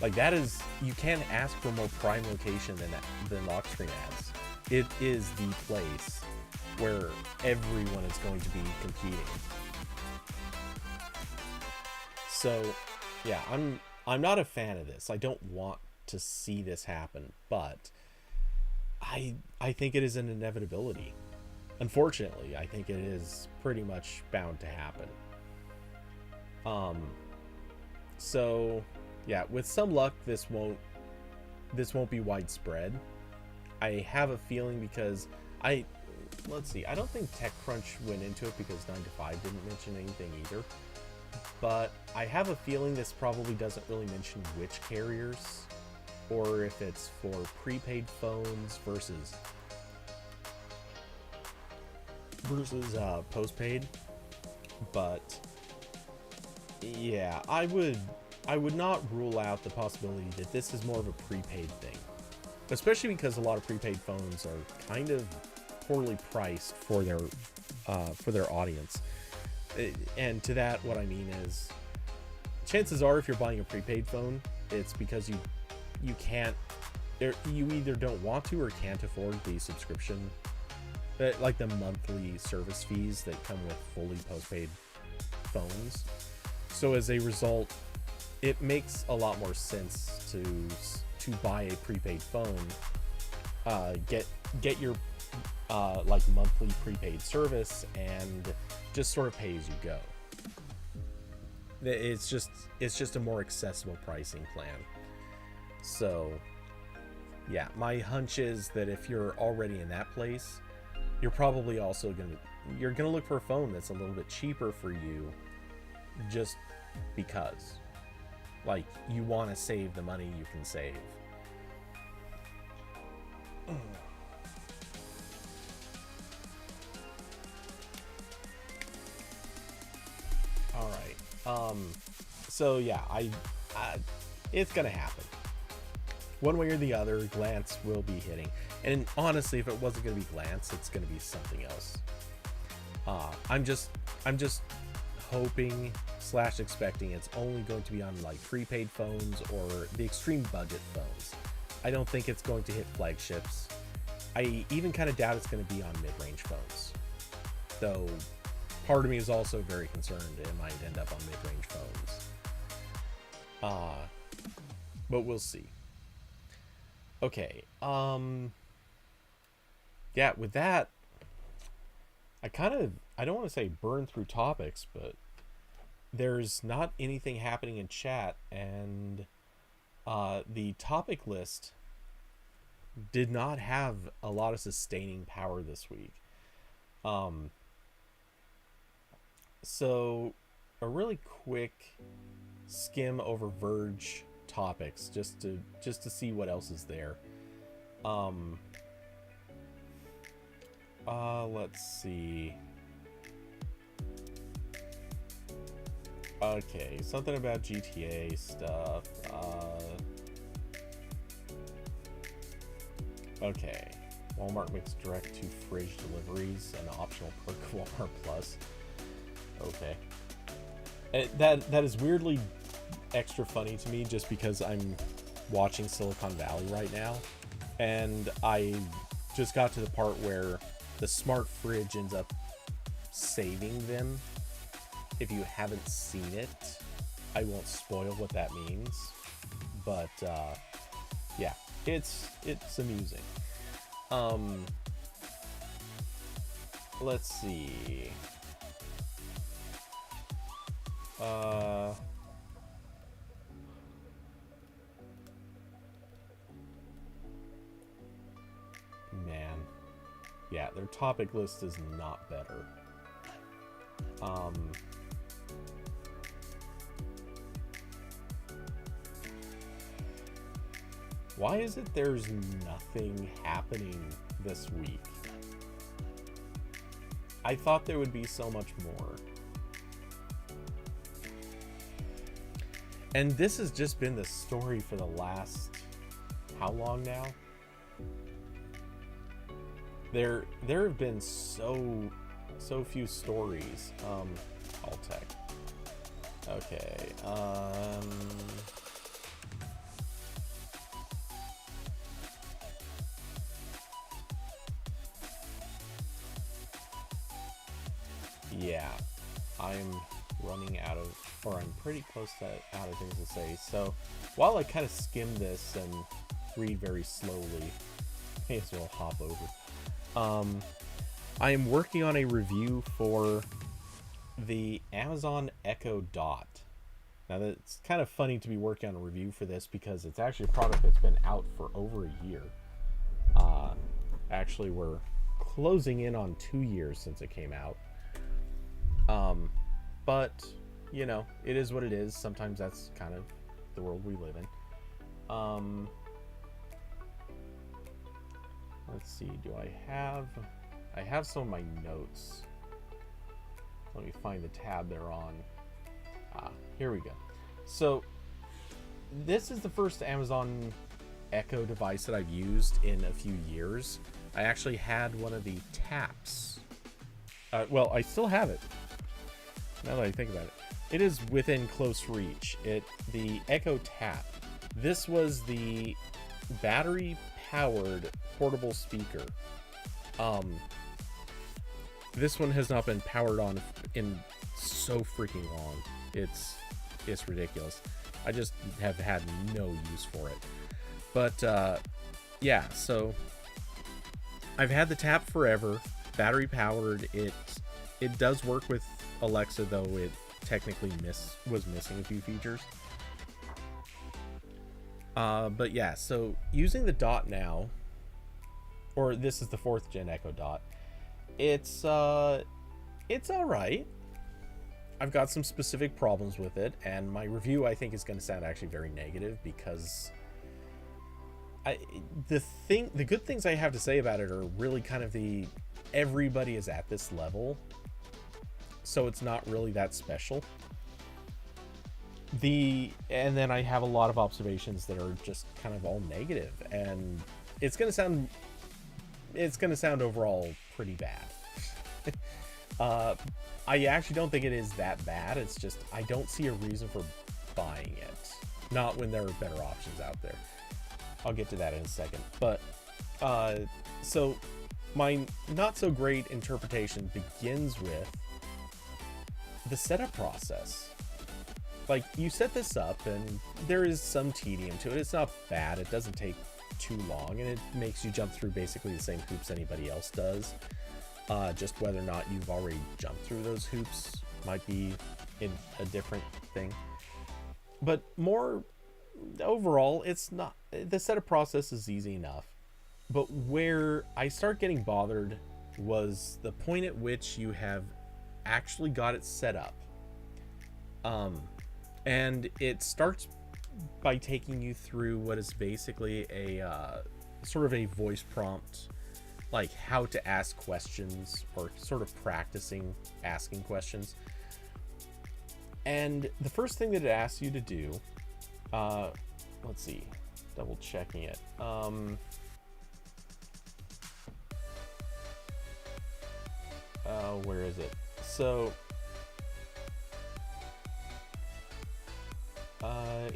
S1: Like, that is, you can't ask for more prime location than lock screen ads. It is the place where everyone is going to be competing. So, yeah, I'm not a fan of this. I don't want to see this happen, but I think it is an inevitability. Unfortunately, I think it is pretty much bound to happen. So yeah, with some luck, this won't be widespread. I have a feeling, because let's see, I don't think TechCrunch went into it because 9to5 didn't mention anything either. But I have a feeling this probably doesn't really mention which carriers, or if it's for prepaid phones versus postpaid. But yeah, I would not rule out the possibility that this is more of a prepaid thing, especially because a lot of prepaid phones are kind of poorly priced for their audience. And to that, what I mean is, chances are, if you're buying a prepaid phone, it's because you either don't want to or can't afford the subscription, like the monthly service fees that come with fully postpaid phones. So as a result, it makes a lot more sense to buy a prepaid phone, get your like monthly prepaid service, and just sort of pay as you go. It's just a more accessible pricing plan. So yeah, my hunch is that if you're already in that place, you're probably also gonna look for a phone that's a little bit cheaper for you, just because, like, you want to save the money you can save. All right. So yeah, I it's gonna happen. One way or the other, Glance will be hitting. And honestly, if it wasn't gonna be Glance, it's gonna be something else. I'm just hoping / expecting it's only going to be on like prepaid phones or the extreme budget phones. I don't think it's going to hit flagships. I even kind of doubt it's going to be on mid-range phones. Though part of me is also very concerned it might end up on mid-range phones. But we'll see. Okay. Yeah, with that, I don't want to say burn through topics, but there's not anything happening in chat, and the topic list did not have a lot of sustaining power this week. So a really quick skim over Verge topics just to see what else is there. Let's see. Okay, something about GTA stuff. Okay. Walmart makes direct to fridge deliveries, an optional perk of Walmart Plus. Okay. That is weirdly extra funny to me, just because I'm watching Silicon Valley right now, and I just got to the part where the smart fridge ends up saving them. If you haven't seen it, I won't spoil what that means, but yeah, it's amusing. Let's see. Yeah, their topic list is not better. Why is it there's nothing happening this week? I thought there would be so much more. And this has just been the story for the last, how long now? There have been so few stories. All tech. Okay. Yeah, I'm running out of, or I'm pretty close to out of things to say. So while I kind of skim this and read very slowly, may as well hop over. I am working on a review for the Amazon Echo Dot. Now it's kind of funny to be working on a review for this because it's actually a product that's been out for over a year. Actually, we're closing in on 2 years since it came out. But you know, it is what it is. Sometimes that's kind of the world we live in. Let's see, I have some of my notes. Let me find the tab they're on. Here we go. So this is the first Amazon Echo device that I've used in a few years. I actually had one of the taps. Well, I still have it, now that I think about it. It is within close reach. The Echo Tap. This was the battery-powered portable speaker. This one has not been powered on in so freaking long. It's ridiculous. I just have had no use for it. But yeah, so I've had the Tap forever. Battery powered. It does work with Alexa, though it technically was missing a few features. But yeah, so using the Dot now, or this is the 4th gen Echo Dot. It's all right. I've got some specific problems with it, and my review I think is going to sound actually very negative because the good things I have to say about it are really kind of everybody is at this level, so it's not really that special. And then I have a lot of observations that are just kind of all negative, and it's going to sound overall pretty bad. I actually don't think it is that bad. It's just I don't see a reason for buying it. Not when there are better options out there. I'll get to that in a second. But so my not so great interpretation begins with the setup process. Like, you set this up and there is some tedium to it. It's not bad. It doesn't take too long, and it makes you jump through basically the same hoops anybody else does. Just whether or not you've already jumped through those hoops might be in a different thing. But more overall, it's not, the setup process is easy enough. But where I start getting bothered was the point at which you have actually got it set up. And it starts by taking you through what is basically a sort of a voice prompt, like how to ask questions, or sort of practicing asking questions. And the first thing that it asks you to do, let's see, double checking it. Where is it? So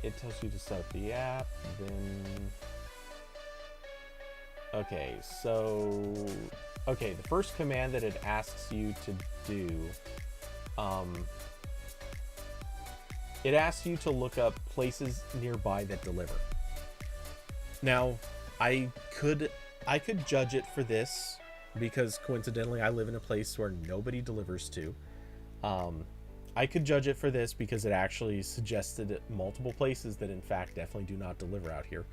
S1: it tells you to set up the app, then the first command that it asks you to do, it asks you to look up places nearby that deliver. Now, I could judge it for this because coincidentally I live in a place where nobody delivers to. I could judge it for this because it actually suggested multiple places that in fact definitely do not deliver out here.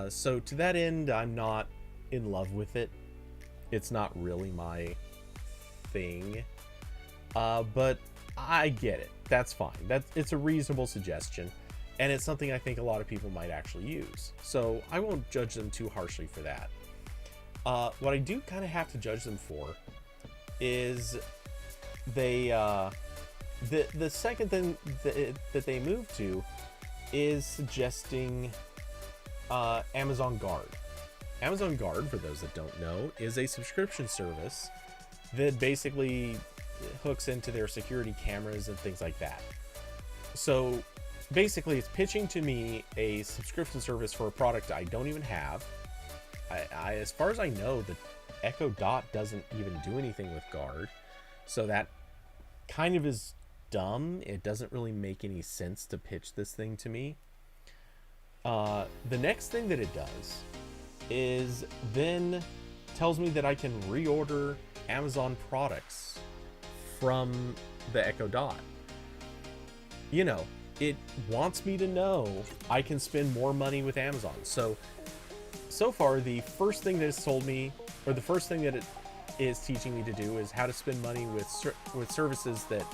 S1: So to that end, I'm not in love with it. It's not really my thing. But I get it. That's fine. It's a reasonable suggestion, and it's something I think a lot of people might actually use. So I won't judge them too harshly for that. What I do kind of have to judge them for is they the second thing that they moved to is suggesting Amazon Guard. Amazon Guard, for those that don't know, is a subscription service that basically hooks into their security cameras and things like that. So basically it's pitching to me a subscription service for a product I don't even have. I as far as I know, the Echo Dot doesn't even do anything with Guard, so that kind of is dumb. It doesn't really make any sense to pitch this thing to me. The next thing that it does is then tells me that I can reorder Amazon products from the Echo Dot. You know, it wants me to know I can spend more money with Amazon. So far, the first thing that it's told me, or the first thing that it is teaching me to do, is how to spend money with services that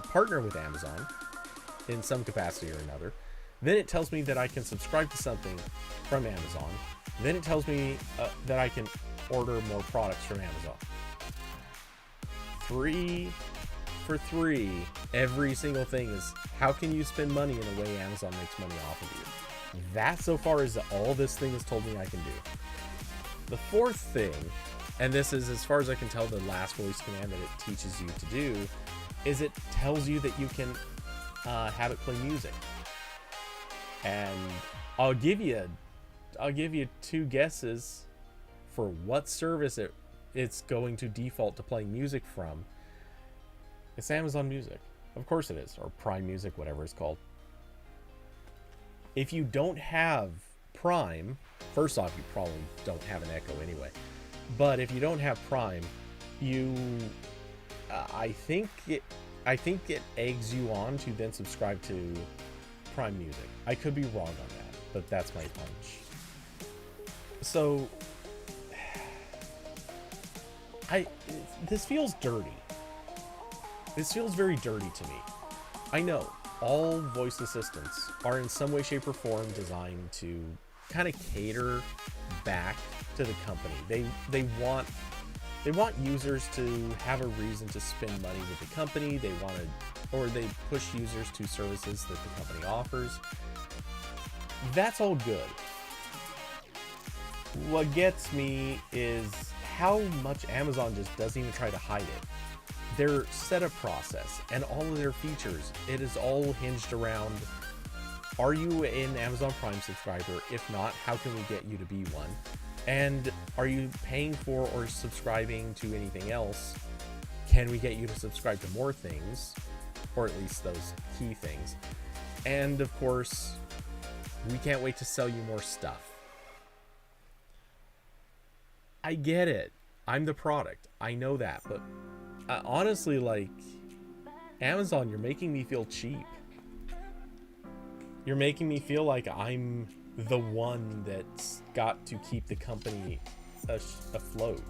S1: partner with Amazon in some capacity or another. Then it tells me that I can subscribe to something from Amazon. Then it tells me that I can order more products from Amazon. 3 for 3, every single thing is how can you spend money in a way Amazon makes money off of you. That so far is all this thing has told me I can do. The fourth thing, and this is as far as I can tell the last voice command that it teaches you to do, is it tells you that you can have it play music. And I'll give you 2 guesses for what service it's going to default to playing music from. It's Amazon Music. Of course it is, or Prime Music, whatever it's called. If you don't have Prime, first off, you probably don't have an Echo anyway. But if you don't have Prime, you, I think it eggs you on to then subscribe to Prime Music. I could be wrong on that, but that's my hunch. So, this feels dirty. This feels very dirty to me. I know all voice assistants are in some way, shape, or form designed to kind of cater back to the company. They want users to have a reason to spend money with the company. They push users to services that the company offers. That's all good. What gets me is how much Amazon just doesn't even try to hide it. Their setup process and all of their features, it is all hinged around, are you an Amazon Prime subscriber? If not, how can we get you to be one? And are you paying for or subscribing to anything else? Can we get you to subscribe to more things, or at least those key things? And of course, we can't wait to sell you more stuff. I get it. I'm the product. I know that, but honestly, like, Amazon, you're making me feel cheap. You're making me feel like I'm the one that's got to keep the company afloat.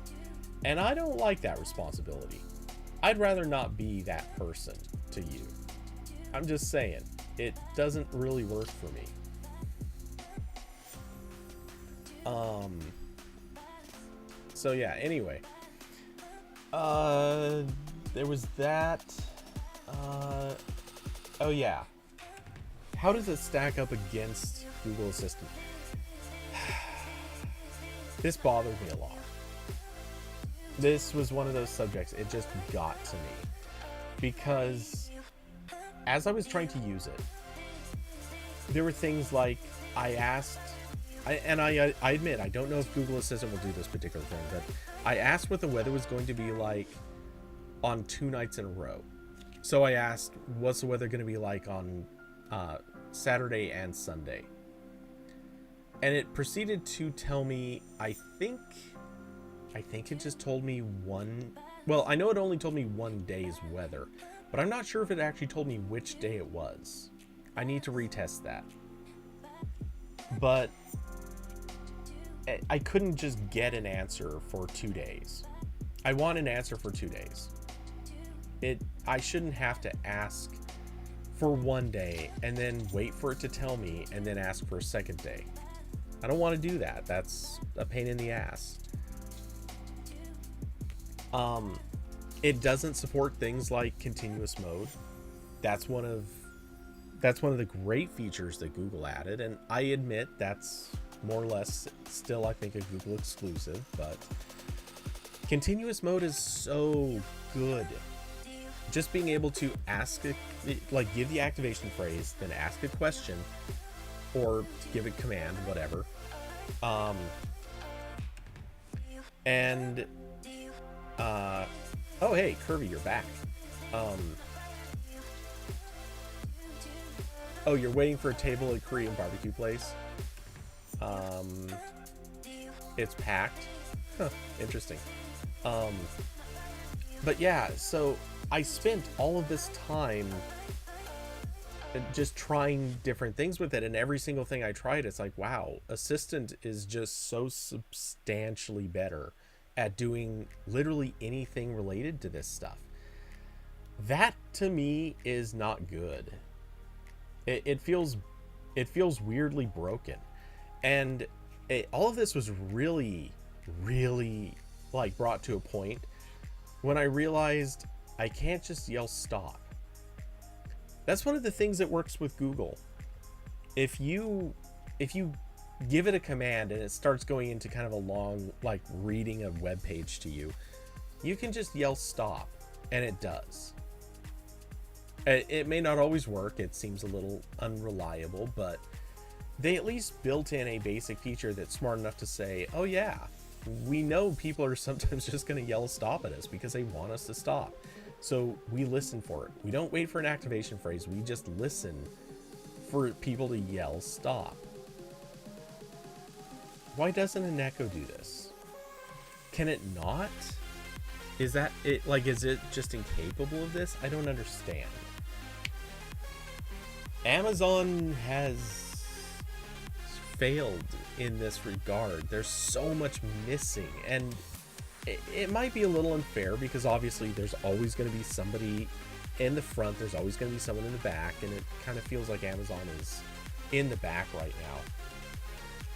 S1: And I don't like that responsibility. I'd rather not be that person to you. I'm just saying, it doesn't really work for me. So yeah, anyway. There was that. Oh yeah. How does it stack up against Google Assistant? This bothered me a lot. This was one of those subjects, it just got to me. Because as I was trying to use it, there were things like I admit, I don't know if Google Assistant will do this particular thing, but I asked what the weather was going to be like on 2 nights in a row. So I asked, what's the weather going to be like on Saturday and Sunday? And it proceeded to tell me, I think it just told me I know it only told me one day's weather, but I'm not sure if it actually told me which day it was. I need to retest that. But I couldn't just get an answer for 2 days. I want an answer for 2 days. I shouldn't have to ask for 1 day and then wait for it to tell me and then ask for a second day. I don't want to do that. That's a pain in the ass. It doesn't support things like continuous mode. That's one of the great features that Google added, and I admit that's more or less still, I think, a Google exclusive, but continuous mode is so good. Just being able to give the activation phrase, then ask a question, or give a command, whatever. Oh hey, Kirby, you're back. Oh, you're waiting for a table at Korean barbecue place? It's packed. Huh, interesting. But yeah, so I spent all of this time just trying different things with it, and every single thing I tried, it's like, wow, Assistant is just so substantially better at doing literally anything related to this stuff. That to me is not good. It feels weirdly broken, and all of this was really like brought to a point when I realized I can't just yell stop. That's one of the things that works with Google. If you give it a command and it starts going into kind of a long, like, reading a web page to you, you can just yell stop, and it does. It may not always work. It seems a little unreliable, but they at least built in a basic feature that's smart enough to say, oh yeah, we know people are sometimes just going to yell stop at us because they want us to stop. So we listen for it. We don't wait for an activation phrase. We just listen for people to yell stop. Why doesn't an Echo do this? Can it not? Is that it? Like, is it just incapable of this? I don't understand. Amazon has failed in this regard. There's so much missing, and it might be a little unfair because obviously there's always going to be somebody in the front, there's always going to be someone in the back, and it kind of feels like Amazon is in the back right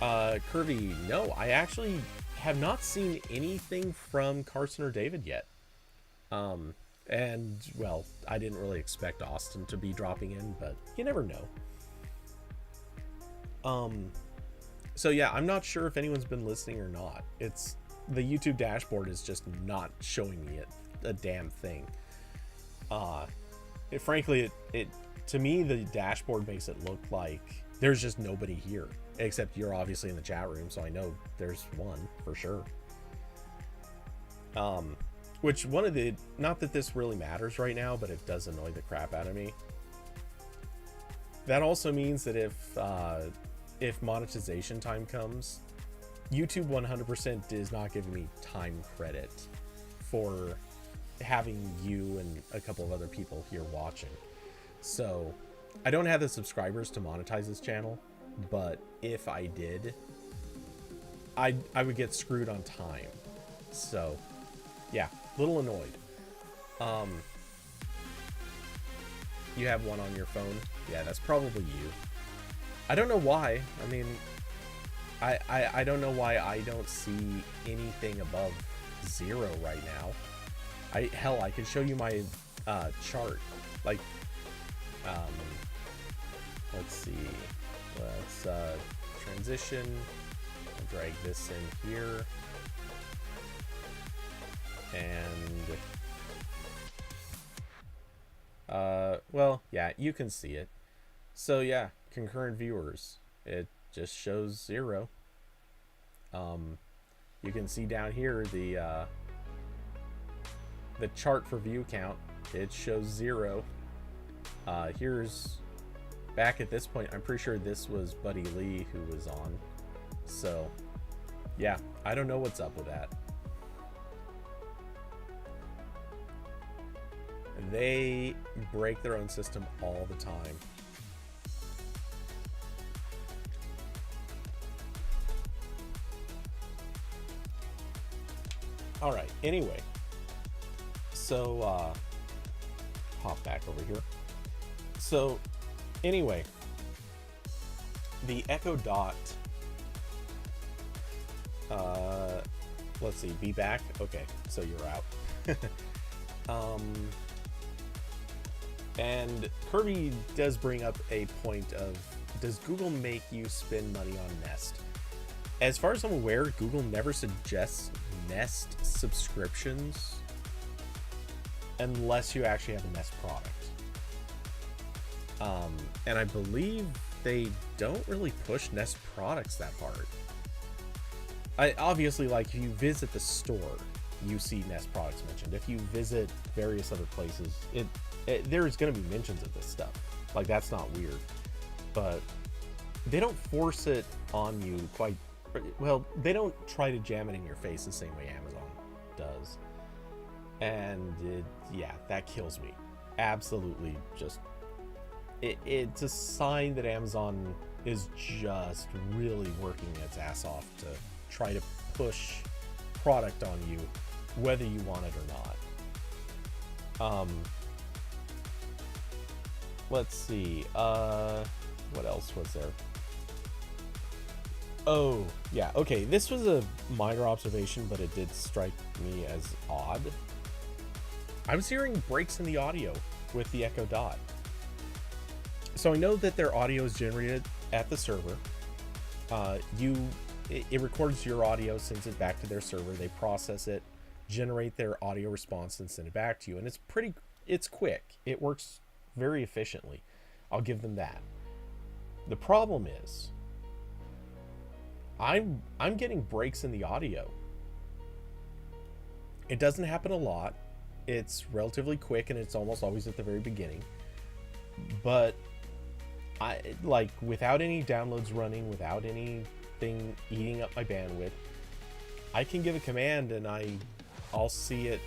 S1: now. Kirby, no, I actually have not seen anything from Carson or David yet. And, well, I didn't really expect Austin to be dropping in, but you never know. So yeah, I'm not sure if anyone's been listening or not. The YouTube dashboard is just not showing me a damn thing. Frankly, to me, the dashboard makes it look like there's just nobody here, except you're obviously in the chat room, so I know there's one for sure. Which not that this really matters right now, but it does annoy the crap out of me. That also means that if monetization time comes, YouTube 100% is not giving me time credit for having you and a couple of other people here watching. So I don't have the subscribers to monetize this channel, but if I did, I would get screwed on time. So yeah, a little annoyed. You have one on your phone? Yeah, that's probably you. I don't know why. I mean, I don't know why I don't see anything above 0 right now. Hell, I could show you my chart. Like, let's see. Let's transition. I'll drag this in here. And well, yeah, you can see it. So yeah, concurrent viewers, it just shows 0. You can see down here the chart for view count. It shows 0. Here's back at this point. I'm pretty sure this was Buddy Lee who was on. So yeah, I don't know what's up with that. They break their own system all the time. All right. Anyway, so hop back over here. So anyway, the Echo Dot. Let's see. Be back. Okay, so you're out. And Kirby does bring up a point of, does Google make you spend money on Nest? As far as I'm aware, Google never suggests Nest subscriptions unless you actually have a Nest product. And I believe they don't really push Nest products that hard. Obviously, like, if you visit the store, you see Nest products mentioned. If you visit various other places, there's going to be mentions of this stuff. Like, that's not weird. But they don't force it on you quite... Well, they don't try to jam it in your face the same way Amazon does. And, yeah, that kills me. Absolutely just... It's a sign that Amazon is just really working its ass off to try to push product on you, whether you want it or not. Let's see. What else was there? Oh, yeah. Okay, this was a minor observation, but it did strike me as odd. I was hearing breaks in the audio with the Echo Dot. So I know that their audio is generated at the server. It records your audio, sends it back to their server. They process it, generate their audio response, and send it back to you. And it's quick. It works very efficiently. I'll give them that. The problem is, I'm getting breaks in the audio. It doesn't happen a lot. It's relatively quick, and it's almost always at the very beginning. But like, without any downloads running, without anything eating up my bandwidth, I can give a command and I'll see it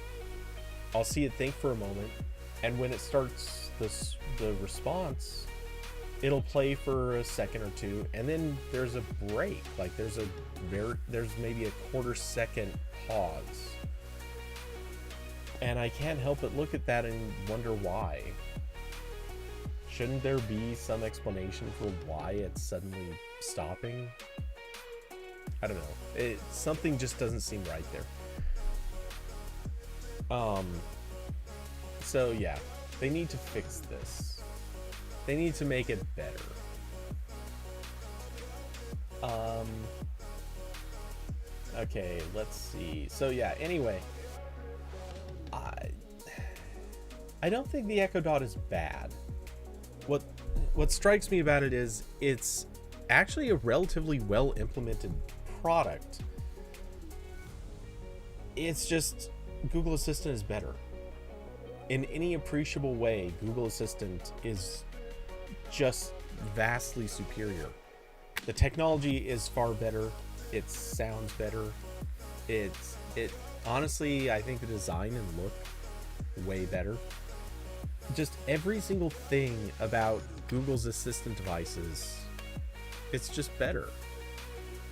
S1: think for a moment, and when it starts the response, it'll play for a second or two, and then there's a break. Like, there's maybe a quarter-second pause, and I can't help but look at that and wonder why. Shouldn't there be some explanation for why it's suddenly stopping? I don't know. Something just doesn't seem right there. So yeah, they need to fix this. They need to make it better. Okay, let's see. So yeah, anyway, I don't think the Echo Dot is bad. What strikes me about it is it's actually a relatively well implemented product. It's just Google Assistant is better. In any appreciable way, Google Assistant is just vastly superior. The technology is far better. It sounds better. It honestly, I think the design and look way better. Just every single thing about Google's Assistant devices, it's just better.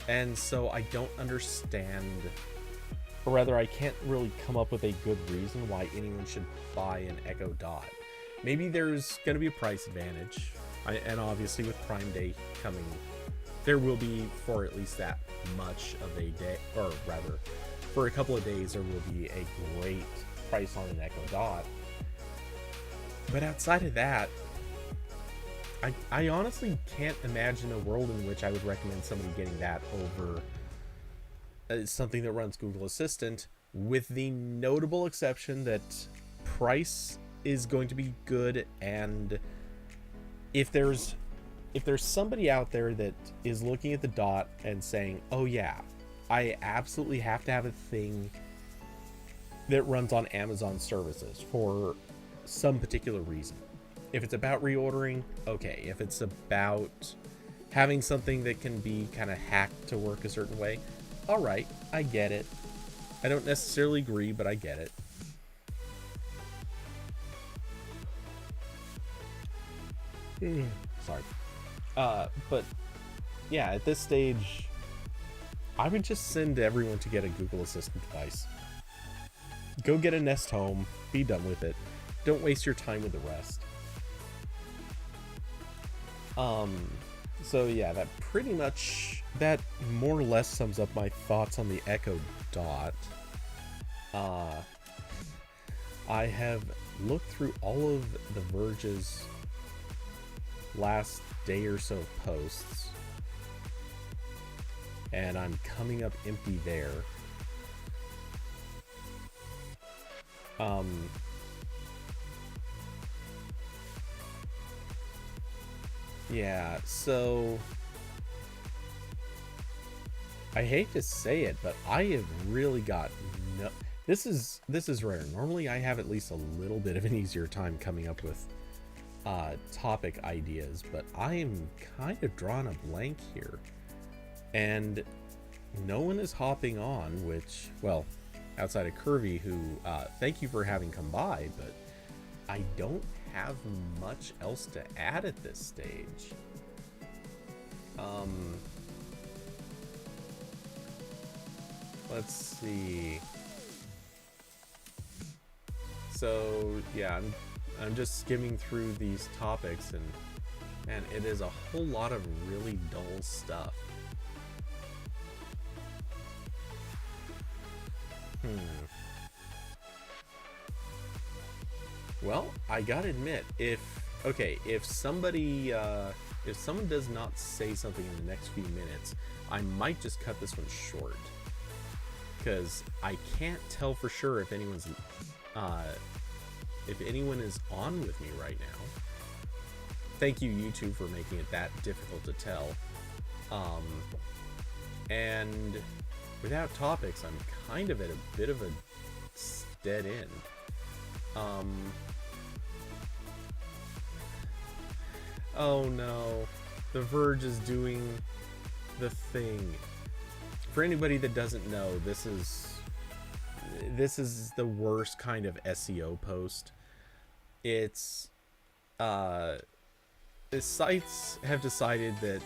S1: And so I don't understand, or rather I can't really come up with a good reason why anyone should buy an Echo Dot. Maybe there's going to be a price advantage, and obviously with Prime Day coming, there will be, for at least that much of a day, or rather, for a couple of days, there will be a great price on an Echo Dot. But outside of that, I honestly can't imagine a world in which I would recommend somebody getting that over something that runs Google Assistant, with the notable exception that price is going to be good. And if there's somebody out there that is looking at the Dot and saying, oh yeah, I absolutely have to have a thing that runs on Amazon services for some particular reason. If it's about reordering, okay. If it's about having something that can be kind of hacked to work a certain way, all right, I get it. I don't necessarily agree, but I get it. Sorry. But yeah, at this stage, I would just send everyone to get a Google Assistant device. Go get a nest home. Be done with it. Don't waste your time with the rest. So yeah, that more or less sums up my thoughts on the Echo Dot. I have looked through all of The Verge's last day or so of posts, and I'm coming up empty there. Yeah, so I hate to say it, but I have really got no. This is rare. Normally, I have at least a little bit of an easier time coming up with topic ideas, but I am kind of drawing a blank here, and no one is hopping on. Which, well, outside of Curvy, who thank you for having come by, but I don't have much else to add at this stage. Let's see. So yeah, I'm just skimming through these topics, and man, it is a whole lot of really dull stuff. Well, I gotta admit, if someone does not say something in the next few minutes, I might just cut this one short, because I can't tell for sure if anyone is on with me right now. Thank you, YouTube, for making it that difficult to tell. And without topics, I'm kind of at a bit of a dead end. Oh no, The Verge is doing the thing. For anybody that doesn't know, this is the worst kind of SEO post. It's the sites have decided that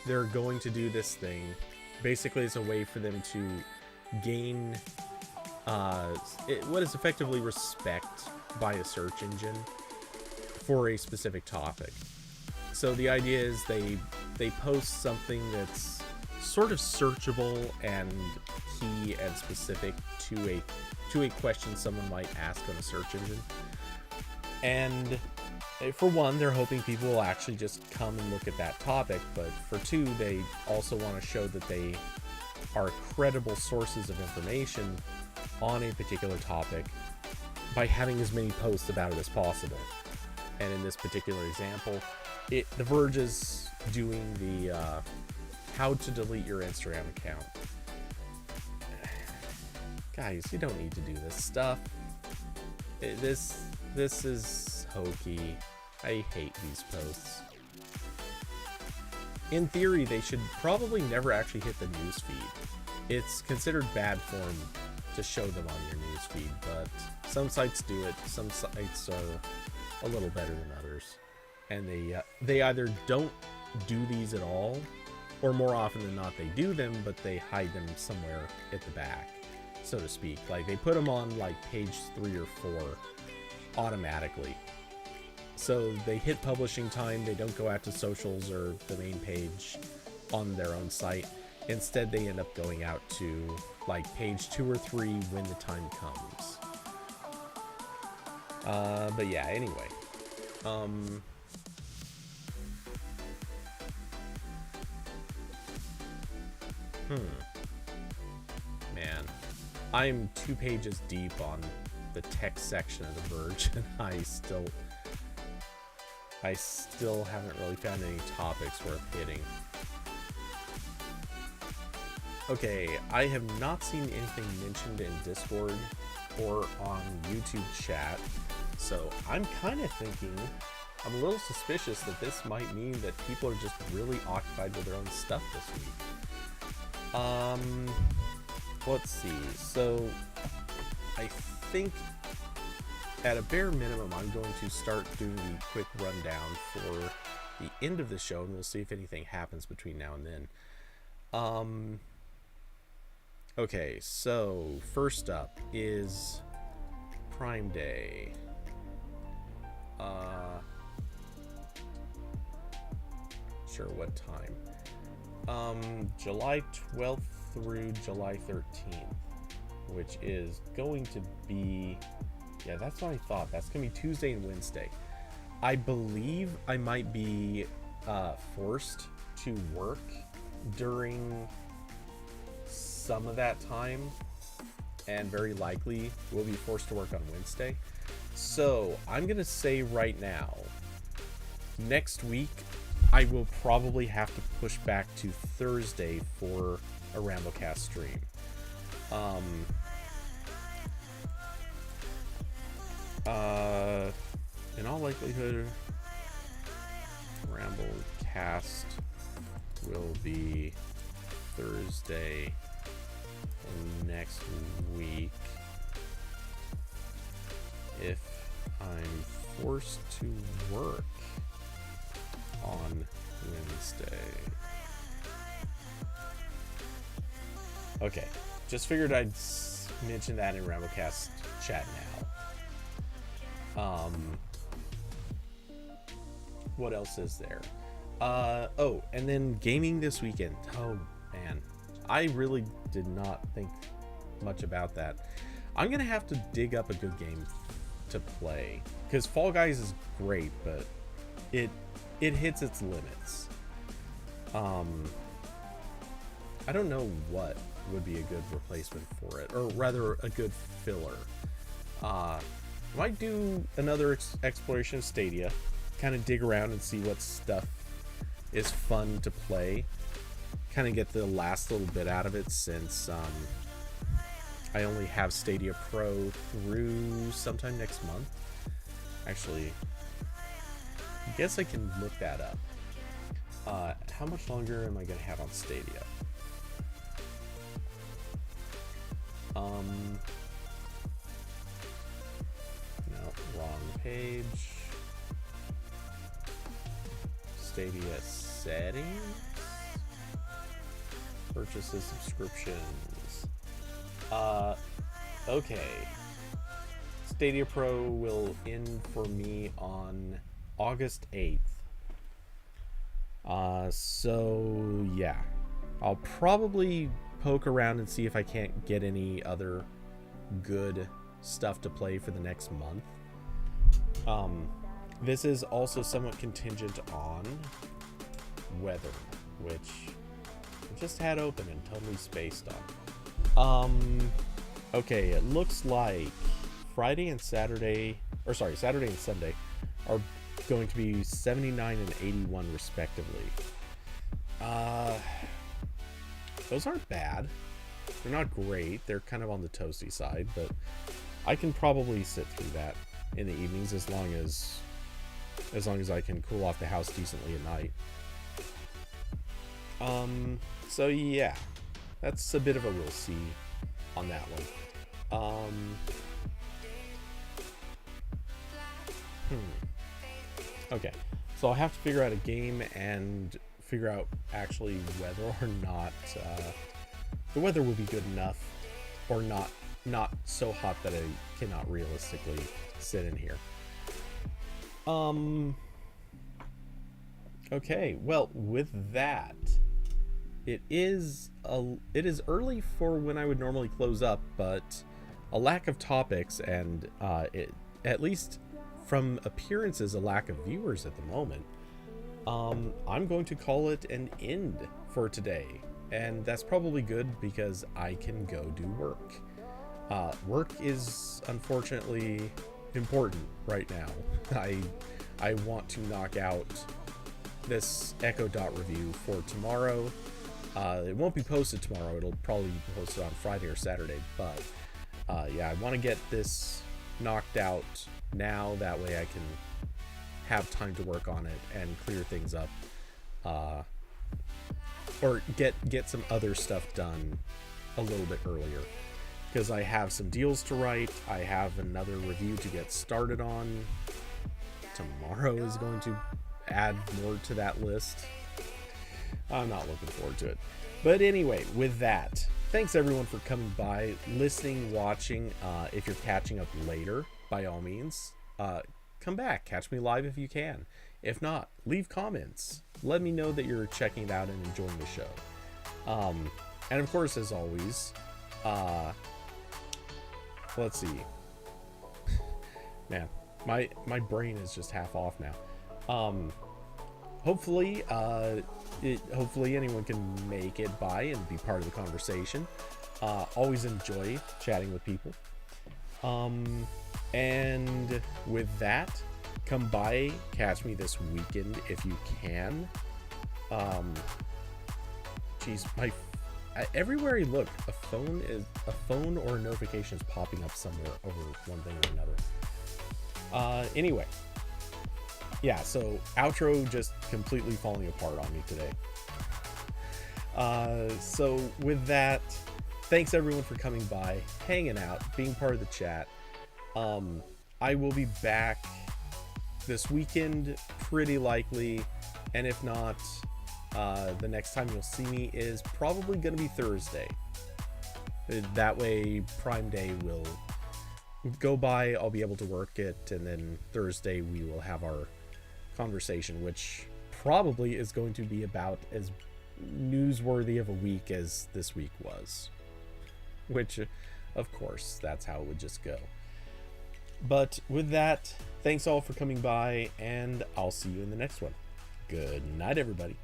S1: they're going to do this thing. Basically, it's a way for them to gain what is effectively respect by a search engine for a specific topic. So the idea is they post something that's sort of searchable and key and specific to a question someone might ask on a search engine. And for one, they're hoping people will actually just come and look at that topic, but for two, they also want to show that they are credible sources of information on a particular topic by having as many posts about it as possible. And in this particular example, The Verge is doing the how to delete your Instagram account. Guys, you don't need to do this stuff. This is hokey. I hate these posts. In theory, they should probably never actually hit the newsfeed. It's considered bad form to show them on your newsfeed, but some sites do it. Some sites are a little better than others, and they either don't do these at all, or more often than not they do them, but they hide them somewhere at the back, so to speak. Like they put them on like page 3 or 4 automatically, so they hit publishing time, they don't go out to socials or the main page on their own site. Instead, they end up going out to like page 2 or 3 when the time comes. But yeah, anyway. Man, I'm 2 pages deep on the text section of The Verge, and I still haven't really found any topics worth hitting. Okay, I have not seen anything mentioned in Discord or on YouTube chat, so I'm kind of thinking, I'm a little suspicious that this might mean that people are just really occupied with their own stuff this week. Let's see, so I think at a bare minimum I'm going to start doing the quick rundown for the end of the show, and we'll see if anything happens between now and then. Okay, so first up is Prime Day? Sure, what time? July 12th through July 13th, which is going to be, yeah, that's what I thought. That's going to be Tuesday and Wednesday. I believe I might be forced to work during some of that time, and very likely will be forced to work on Wednesday. So I'm gonna say right now, next week I will probably have to push back to Thursday for a RambleCast stream. In all likelihood, RambleCast will be Thursday next week if I'm forced to work on Wednesday. Okay, just figured I'd mention that in RambleCast chat now. What else is there? Oh, and then gaming this weekend. Oh man, I really did not think much about that. I'm gonna have to dig up a good game to play, because Fall Guys is great, but it hits its limits. I don't know what would be a good replacement for it, or rather a good filler. I might do another exploration of Stadia, kind of dig around and see what stuff is fun to play, kind of get the last little bit out of it, since I only have Stadia Pro through sometime next month. Actually, I guess I can look that up. How much longer am I going to have on Stadia? No, wrong page. Stadia settings. Purchases, subscriptions. Okay. Stadia Pro will end for me on August 8th. So yeah, I'll probably poke around and see if I can't get any other good stuff to play for the next month. This is also somewhat contingent on weather, which I just had open and totally spaced on. Okay, it looks like Friday and Saturday and Sunday are going to be 79 and 81 respectively. Those aren't bad. They're not great. They're kind of on the toasty side, but I can probably sit through that in the evenings as long as I can cool off the house decently at night. So yeah, that's a bit of a we'll see on that one. Okay, so I'll have to figure out a game and figure out actually whether or not the weather will be good enough, or not so hot that I cannot realistically sit in here. Okay, well, with that, it is early for when I would normally close up, but a lack of topics and at least from appearances, a lack of viewers at the moment, I'm going to call it an end for today. And that's probably good because I can go do work. Work is unfortunately important right now. I want to knock out this Echo Dot review for tomorrow. It won't be posted tomorrow. It'll probably be posted on Friday or Saturday. But yeah, I want to get this knocked out now. That way I can have time to work on it and clear things up. Or get some other stuff done a little bit earlier. Because I have some deals to write. I have another review to get started on. Tomorrow is going to add more to that list. I'm not looking forward to it. But anyway, with that, thanks everyone for coming by, listening, watching. If you're catching up later, by all means, come back, catch me live if you can. If not, leave comments. Let me know that you're checking it out and enjoying the show. And of course, as always, let's see. Man, my brain is just half off now. Hopefully anyone can make it by and be part of the conversation. Always enjoy chatting with people. And with that, come by, catch me this weekend if you can. Geez, everywhere I look, a phone or a notification is popping up somewhere over one thing or another. Anyway, yeah, so outro just completely falling apart on me today. So with that, thanks everyone for coming by, hanging out, being part of the chat. I will be back this weekend, pretty likely, and if not, the next time you'll see me is probably going to be Thursday. That way, Prime Day will go by, I'll be able to work it, and then Thursday we will have our conversation, which probably is going to be about as newsworthy of a week as this week was. Which, of course, that's how it would just go. But with that, thanks all for coming by, and I'll see you in the next one. Good night, everybody.